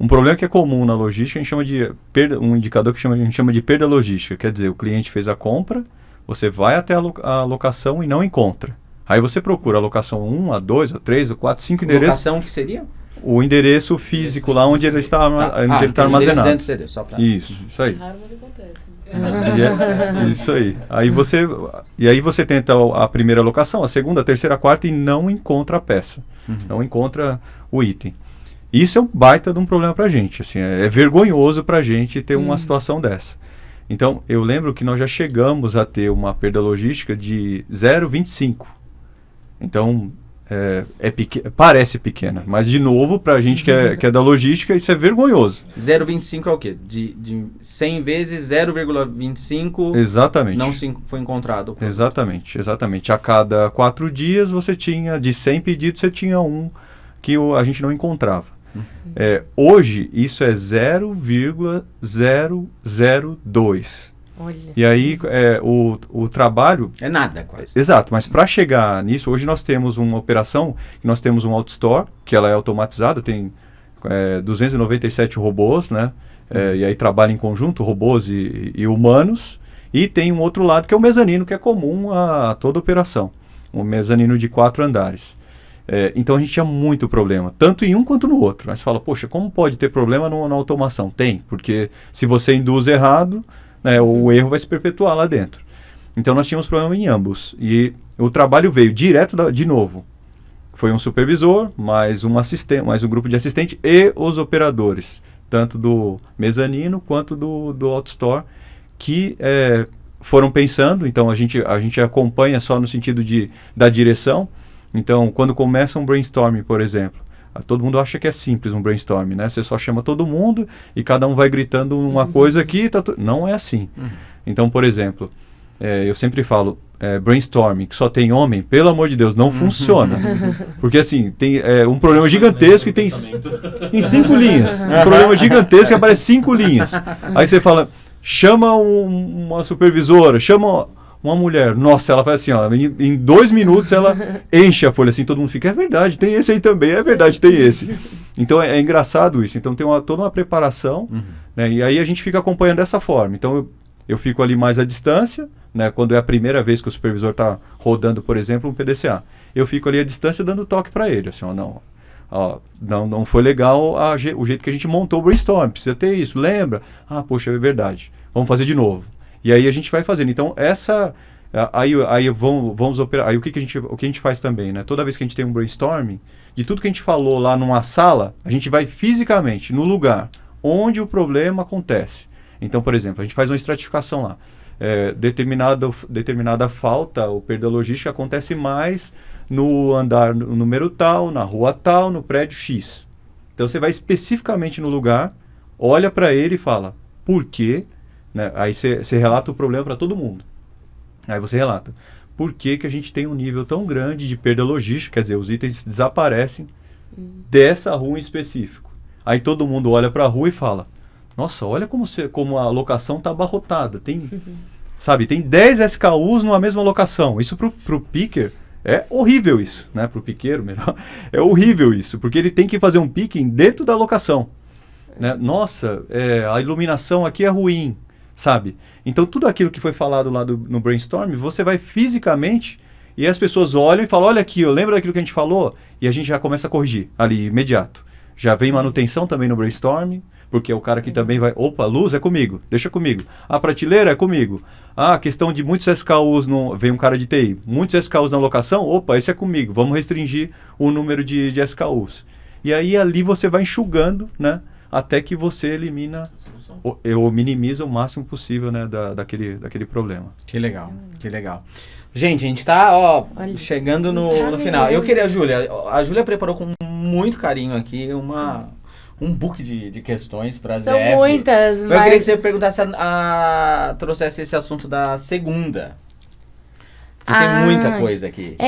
um problema que é comum na logística, a gente chama de um indicador que a gente chama de perda logística, quer dizer, o cliente fez a compra, você vai até a locação e não encontra. Aí você procura a locação 1, a 2, a 3, a 4, 5 endereços. Locação que seria? O endereço físico lá onde ele está armazenado. Dentro do CD, só pra... Isso aí. Raro, mas acontece. Isso aí. Aí você tenta a primeira locação, a segunda, a terceira, a quarta e não encontra a peça. Não encontra o item. Isso é um baita de um problema pra gente. Assim, é vergonhoso pra gente ter uma situação dessa. Então, eu lembro que nós já chegamos a ter uma perda logística de 0,25. Então, parece pequena, mas de novo, pra gente que é da logística, isso é vergonhoso. 0,25 é o quê? De 100 vezes 0,25 exatamente. Não foi encontrado. Exatamente. A cada 4 dias você tinha, de 100 pedidos, você tinha um que a gente não encontrava. Hoje, isso é 0,002. Olha. E aí, o trabalho... É nada, quase. Exato, mas para chegar nisso, hoje nós temos uma operação, nós temos um AutoStore, que ela é automatizada, tem 297 robôs, né? E aí trabalha em conjunto, robôs e humanos. E tem um outro lado, que é o mezanino, que é comum a toda operação. Um mezanino de 4 andares. Então a gente tinha muito problema, tanto em um quanto no outro. Aí você fala, poxa, como pode ter problema na automação? Tem, porque se você induz errado, né, o erro vai se perpetuar lá dentro. Então nós tínhamos problema em ambos. E o trabalho veio direto de novo. Foi um supervisor, mais um assistente, mais um grupo de assistente e os operadores, tanto do mezanino quanto do AutoStore, que foram pensando. Então a gente acompanha só no sentido da direção. Então, quando começa um brainstorming, por exemplo, todo mundo acha que é simples um brainstorming, né? Você só chama todo mundo e cada um vai gritando uma coisa aqui. Não é assim. Então, por exemplo, eu sempre falo, brainstorming que só tem homem, pelo amor de Deus, não funciona. Porque assim, tem um problema gigantesco e tem em 5 linhas. Um problema gigantesco que aparece 5 linhas. Aí você fala, chama uma supervisora, chama... uma mulher, nossa, ela faz assim, ó, em 2 minutos ela enche a folha, assim, todo mundo fica, é verdade, tem esse aí também, é verdade, tem esse. Então é engraçado isso, então tem toda uma preparação, né, e aí a gente fica acompanhando dessa forma. Então eu fico ali mais à distância, né, quando é a primeira vez que o supervisor está rodando, por exemplo, um PDCA. Eu fico ali à distância dando toque para ele, assim, não foi legal o jeito que a gente montou o brainstorm, precisa ter isso, lembra? Ah, poxa, é verdade, vamos fazer de novo. E aí a gente vai fazendo. Então, aí vamos operar. Aí o que a gente faz também, né? Toda vez que a gente tem um brainstorming, de tudo que a gente falou lá numa sala, a gente vai fisicamente no lugar onde o problema acontece. Então, por exemplo, a gente faz uma estratificação lá. Determinada falta ou perda logística acontece mais no andar no número tal, na rua tal, no prédio X. Então, você vai especificamente no lugar, olha para ele e fala, por quê? Né? Aí você relata o problema para todo mundo. Aí você relata por que a gente tem um nível tão grande de perda logística, quer dizer, os itens desaparecem dessa rua em específico. Aí todo mundo olha para a rua e fala, nossa, olha como a locação está abarrotada. Tem 10 SKUs numa mesma locação. Isso pro picker é horrível isso, né? Pro piqueiro, melhor. É horrível isso, porque ele tem que fazer um picking dentro da locação. Né? Nossa, a iluminação aqui é ruim. Sabe? Então tudo aquilo que foi falado lá no brainstorm, você vai fisicamente e as pessoas olham e falam, olha aqui, eu lembro daquilo que a gente falou, e a gente já começa a corrigir ali imediato. Já vem manutenção também no brainstorm, porque é o cara que também vai, opa, luz é comigo, deixa comigo. A prateleira é comigo. A questão de muitos SKUs, vem um cara de TI, muitos SKUs na locação, opa, esse é comigo, vamos restringir o número de SKUs. E aí ali você vai enxugando, né, até que você elimina ou minimiza o máximo possível, né, daquele problema. Que legal, que legal. Gente, a gente tá chegando no final. Eu queria, a Júlia preparou com muito carinho aqui um book de questões para São muitas, mas... Eu queria que você perguntasse, trouxesse esse assunto da segunda. Porque tem muita coisa aqui.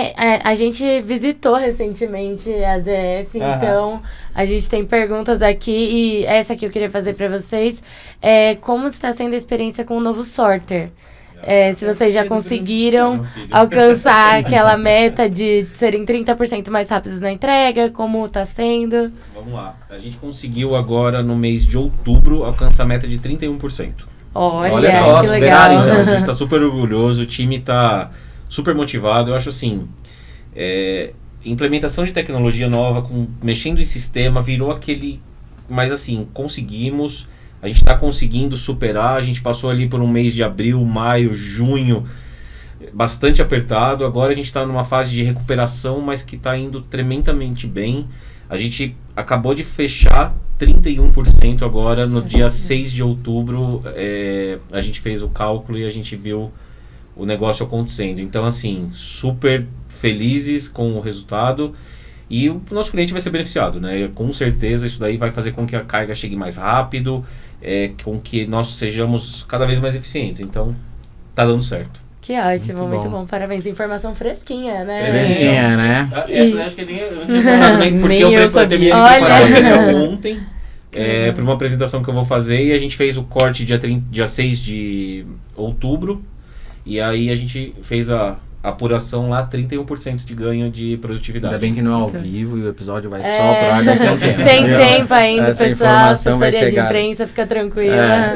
A gente visitou recentemente a ZF, então a gente tem perguntas aqui e essa que eu queria fazer para vocês é como está sendo a experiência com o novo sorter. Se vocês já conseguiram alcançar aquela meta de serem 30% mais rápidos na entrega, como está sendo? Vamos lá. A gente conseguiu agora, no mês de outubro, alcançar a meta de 31%. Olha só, que legal. Então, a gente está super orgulhoso, o time está super motivado. Eu acho assim, implementação de tecnologia nova, mexendo em sistema, virou aquele... Mas assim, conseguimos... A gente está conseguindo superar, a gente passou ali por um mês de abril, maio, junho, bastante apertado. Agora a gente está numa fase de recuperação, mas que está indo tremendamente bem. A gente acabou de fechar 31% agora, no dia 6 de outubro, a gente fez o cálculo e a gente viu o negócio acontecendo. Então, assim, super felizes com o resultado. E o nosso cliente vai ser beneficiado, né? Com certeza isso daí vai fazer com que a carga chegue mais rápido, com que nós sejamos cada vez mais eficientes. Então, tá dando certo. Que ótimo, muito bom. Parabéns. Informação fresquinha, né? Fresquinha, né? Essa acho que eu não tinha falado nem porque eu terminei de preparar ontem para uma apresentação que eu vou fazer, e a gente fez o corte dia 6 de outubro, e aí a gente fez a apuração lá, 31% de ganho de produtividade. Ainda bem que não é ao vivo e o episódio vai só para ar daqui a um tempo. Tem tempo ainda, essa pessoal. Informação vai chegar. De imprensa, fica tranquila.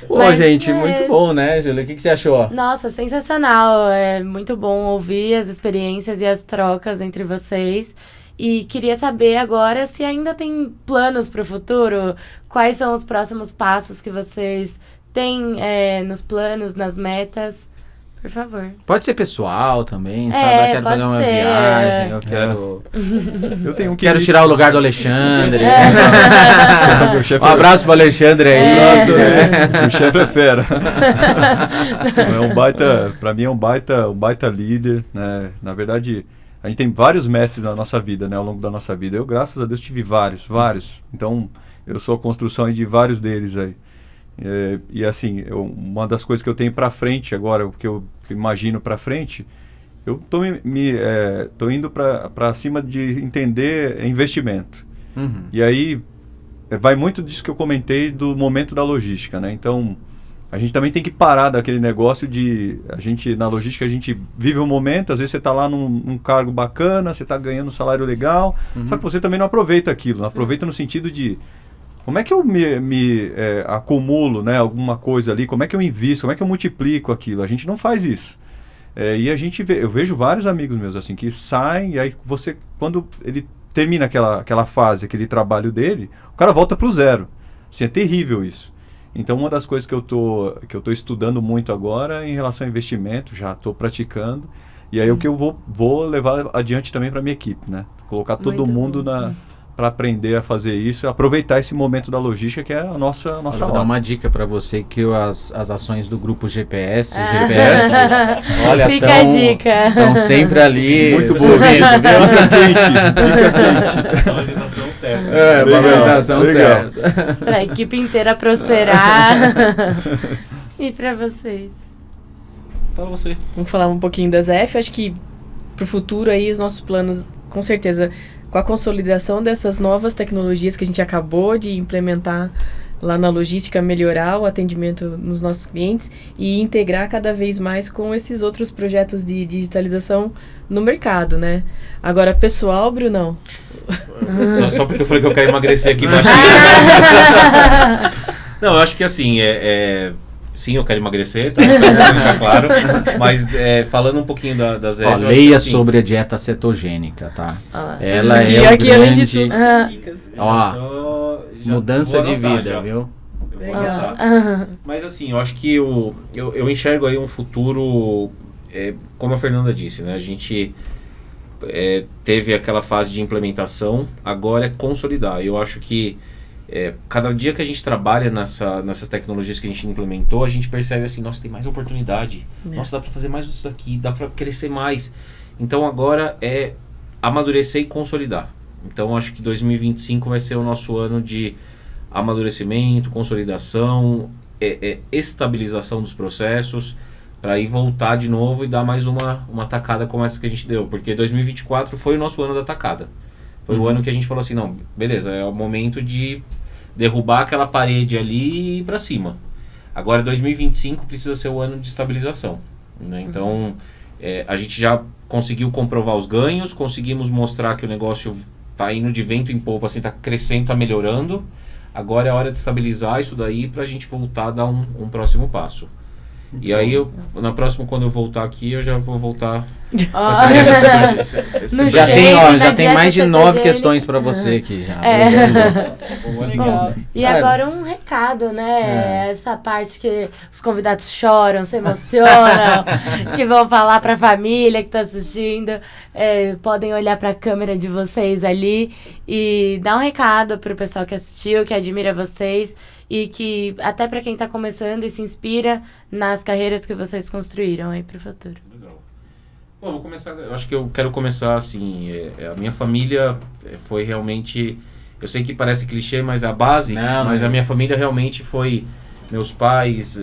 Pô, gente, muito bom, né, Júlia? O que você achou? Nossa, sensacional. É muito bom ouvir as experiências e as trocas entre vocês. E queria saber agora se ainda tem planos para o futuro. Quais são os próximos passos que vocês têm nos planos, nas metas? Por favor. Pode ser pessoal também, sabe? Eu quero fazer uma viagem, eu quero... Eu tenho quero tirar o lugar do Alexandre. Um abraço pro Alexandre aí. O chefe é fera. Pra mim é um baita líder, né? Na verdade, a gente tem vários mestres na nossa vida, né? Ao longo da nossa vida. Eu, graças a Deus, tive vários. Então, eu sou a construção de vários deles aí. E assim, uma das coisas que eu tenho para frente agora, o que eu imagino para frente, eu tô indo para cima de entender investimento. E aí vai muito disso que eu comentei do momento da logística, né? Então a gente também tem que parar daquele negócio na logística a gente vive um momento, às vezes você está lá num cargo bacana, você está ganhando um salário legal, só que você também não aproveita aquilo, não aproveita no sentido de como é que eu me acumulo, né, alguma coisa ali, como é que eu invisto, como é que eu multiplico aquilo? A gente não faz isso. E eu vejo vários amigos meus assim que saem, e aí quando ele termina aquela fase, aquele trabalho dele, o cara volta pro zero. Assim, é terrível isso. Então, uma das coisas que eu tô estudando muito agora é em relação a investimento, já estou praticando, e aí o que eu vou levar adiante também para minha equipe, né? Colocar todo mundo para aprender a fazer isso, aproveitar esse momento da logística que é a nossa vou dar uma dica para você que as ações do grupo GPS, olha, fica a dica. Estão sempre ali. Muito boa, fica quente. Valorização certa. Valorização certa. Para a equipe inteira prosperar. E para vocês? Fala você. Vamos falar um pouquinho da ZF. Acho que pro futuro aí os nossos planos, com certeza, com a consolidação dessas novas tecnologias que a gente acabou de implementar lá na logística, melhorar o atendimento nos nossos clientes e integrar cada vez mais com esses outros projetos de digitalização no mercado, né? Agora, pessoal, Brunão? Só porque eu falei que eu quero emagrecer aqui baixinho. Não, eu acho que assim, sim, eu quero emagrecer, tá? Quero deixar claro. Mas falando um pouquinho da ZF... leia sobre a dieta cetogênica, tá? Ela é aqui, o além grande... de tudo, dicas. mudança de anotar vida, já. viu? Eu vou Legal. anotar. Mas assim, eu acho que eu enxergo aí um futuro, como a Fernanda disse, né? A gente teve aquela fase de implementação, agora é consolidar. Eu acho que cada dia que a gente trabalha nessas tecnologias que a gente implementou, a gente percebe assim, nossa, tem mais oportunidade. Nossa, dá para fazer mais isso daqui, dá para crescer mais. Então agora é amadurecer e consolidar. Então acho que 2025 vai ser o nosso ano de amadurecimento, consolidação, estabilização dos processos, para ir voltar de novo e dar mais uma tacada como essa que a gente deu. Porque 2024 foi o nosso ano da tacada. Foi o ano que a gente falou assim, não, beleza, é o momento de derrubar aquela parede ali e ir para cima. Agora 2025 precisa ser o ano de estabilização, né? Então a gente já conseguiu comprovar os ganhos, conseguimos mostrar que o negócio está indo de vento em popa, assim, está crescendo, está melhorando. Agora é a hora de estabilizar isso daí para a gente voltar a dar um próximo passo. E aí, na próxima, quando eu voltar aqui, eu já vou voltar. Já tem mais de 9 questões para você aqui já. Legal. E agora um recado, né? Essa parte que os convidados choram, se emocionam, que vão falar para a família que está assistindo, podem olhar para a câmera de vocês ali e dar um recado para o pessoal que assistiu, que admira vocês. E que até para quem está começando e se inspira nas carreiras que vocês construíram aí para o futuro. Legal. Bom, vou começar. Eu acho que eu quero começar assim. A minha família foi realmente. Eu sei que parece clichê, mas a base. Mas a minha família realmente foi meus pais,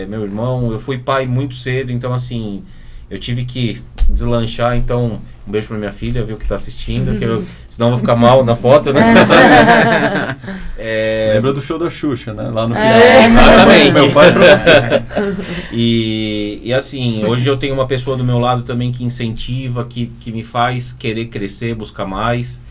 meu irmão. Eu fui pai muito cedo, então assim. Eu tive que deslanchar, então um beijo pra minha filha, viu, que tá assistindo, senão eu vou ficar mal na foto, né? Lembra do show da Xuxa, né? Lá no final. Exatamente. Meu pai pra você. E assim, hoje eu tenho uma pessoa do meu lado também que incentiva, que me faz querer crescer, buscar mais.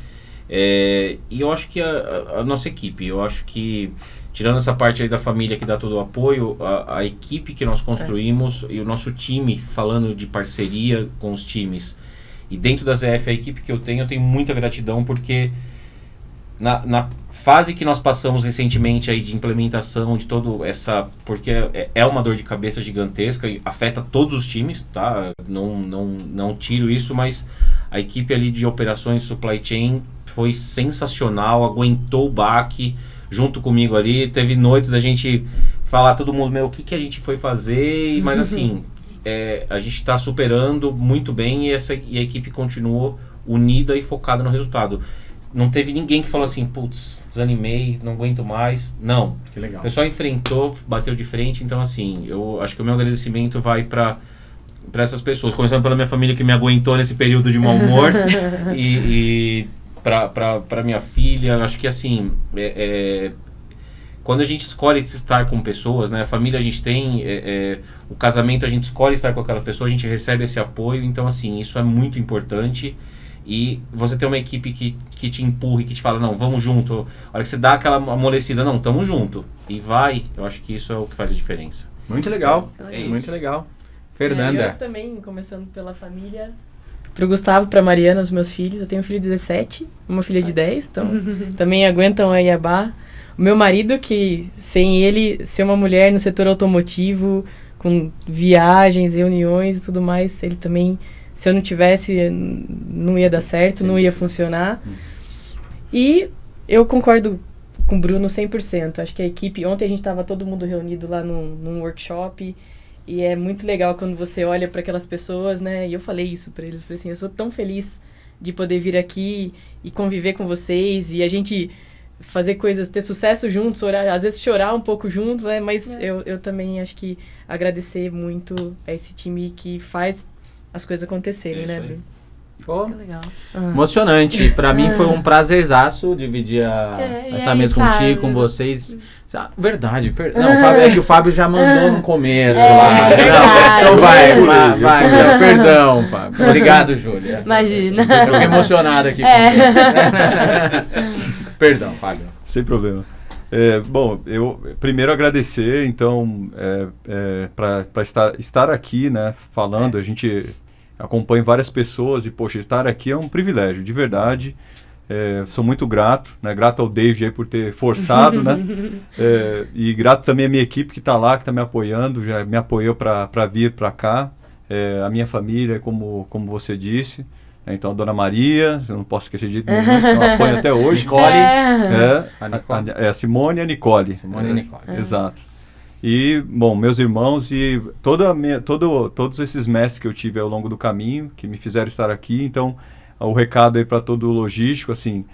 E eu acho que a nossa equipe, eu acho que tirando essa parte aí da família que dá todo o apoio, a equipe que nós construímos e o nosso time, falando de parceria com os times, e dentro da ZF, a equipe que eu tenho muita gratidão, porque na fase que nós passamos recentemente aí de implementação de todo essa... Porque é uma dor de cabeça gigantesca e afeta todos os times, tá? Não tiro isso, mas a equipe ali de operações supply chain foi sensacional, aguentou o baque junto comigo ali. Teve noites da gente falar todo mundo, o que a gente foi fazer, mas assim, a gente está superando muito bem e a equipe continuou unida e focada no resultado. Não teve ninguém que falou assim, putz, desanimei, não aguento mais. Não. Que legal. O pessoal enfrentou, bateu de frente, então assim, eu acho que o meu agradecimento vai para essas pessoas, começando pela minha família que me aguentou nesse período de mau humor e para minha filha. Acho que assim, quando a gente escolhe estar com pessoas, né, a família a gente tem, o casamento a gente escolhe estar com aquela pessoa, a gente recebe esse apoio, então assim, isso é muito importante. E você ter uma equipe que te empurra e que te fala, não, vamos junto. A hora que você dá aquela amolecida, não, tamo junto. E vai, eu acho que isso é o que faz a diferença. Muito legal, isso. muito legal. Fernanda. Eu também, começando pela família. Pro Gustavo, pra Mariana, os meus filhos. Eu tenho um filho de 17, uma filha de 10, então também aguentam a Iabá. O meu marido, que sem ele ser uma mulher no setor automotivo, com viagens, reuniões e tudo mais, ele também, se eu não tivesse, não ia dar certo, não ia funcionar. E eu concordo com o Bruno 100%. Acho que a equipe... Ontem a gente estava todo mundo reunido lá num workshop. E é muito legal quando você olha para aquelas pessoas, né? E eu falei isso para eles. Eu falei assim, eu sou tão feliz de poder vir aqui e conviver com vocês. E a gente fazer coisas, ter sucesso juntos, às vezes chorar um pouco junto, né? Mas eu também acho que agradecer muito a esse time que faz as coisas acontecerem, né, Bruno? Oh, Que legal. emocionante. Pra mim foi um prazerzaço dividir essa mesa contigo, com vocês. Verdade. Não, o Fábio, é que o Fábio já mandou no começo lá. Não, então vai. Perdão, Fábio. Obrigado, Júlia. Imagina. Eu fiquei emocionado aqui. Perdão, Fábio. Sem problema. Bom, eu primeiro agradecer, então, para estar aqui, né, falando. A gente acompanha várias pessoas e, poxa, estar aqui é um privilégio, de verdade. Sou muito grato, né? Grato ao David aí por ter forçado, né? E grato também à minha equipe que está lá, que está me apoiando, já me apoiou para vir para cá. A minha família, como você disse. Então, a Dona Maria, eu não posso esquecer de ninguém, senão apoio até hoje. Nicole. A Simone e a Nicole. Simone e Nicole. Exato. E, bom, meus irmãos e todos esses mestres que eu tive ao longo do caminho, que me fizeram estar aqui. Então, o recado aí para todo o logístico, assim,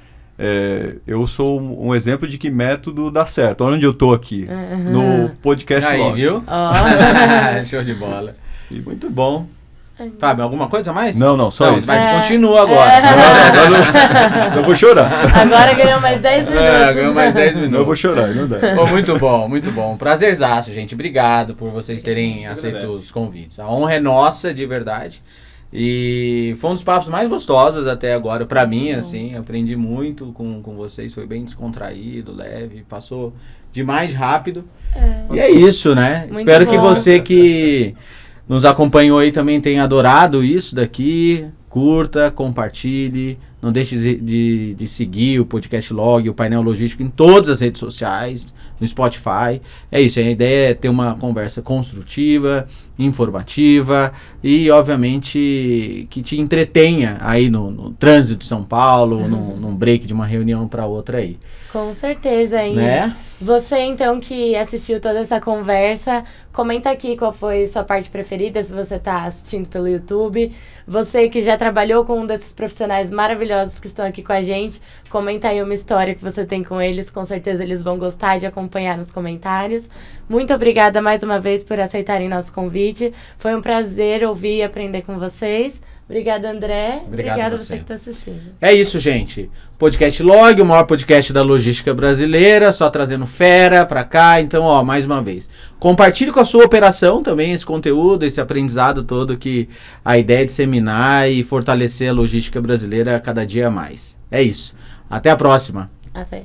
eu sou um exemplo de que método dá certo. Olha onde eu tô aqui, no podcast aí, Log. Viu? Show de bola. Muito bom. Fábio, alguma coisa a mais? Não, só isso. Mas continua agora. Senão eu vou chorar. Agora ganhou mais 10 minutos. Ganhou mais 10 minutos. Não, eu vou chorar, não dá. Muito bom, muito bom. Prazerzaço, gente. Obrigado por vocês terem aceito os convites. A honra é nossa, de verdade. E foi um dos papos mais gostosos até agora, pra mim, assim. Aprendi muito com vocês. Foi bem descontraído, leve. Passou demais rápido. E é isso, né? Muito Espero bom. que você que nos acompanhou aí também tenha adorado isso daqui. Curta, compartilhe. Não deixe de seguir o Podcast Log, o Painel Logístico em todas as redes sociais, no Spotify. É isso, a ideia é ter uma conversa construtiva, informativa e, obviamente, que te entretenha aí no trânsito de São Paulo, num break de uma reunião para outra aí. Com certeza, hein? Né? Você, então, que assistiu toda essa conversa, comenta aqui qual foi sua parte preferida, se você está assistindo pelo YouTube. Você que já trabalhou com um desses profissionais maravilhosos que estão aqui com a gente, comenta aí uma história que você tem com eles. Com certeza eles vão gostar de acompanhar nos comentários. Muito obrigada mais uma vez por aceitarem nosso convite. Foi um prazer ouvir e aprender com vocês. Obrigada, André. Obrigada você que está assistindo. É isso, gente. Podcast Log, o maior podcast da logística brasileira, só trazendo fera pra cá. Então, ó, mais uma vez, compartilhe com a sua operação também esse conteúdo, esse aprendizado todo, que a ideia é disseminar e fortalecer a logística brasileira a cada dia mais. É isso. Até a próxima. Até.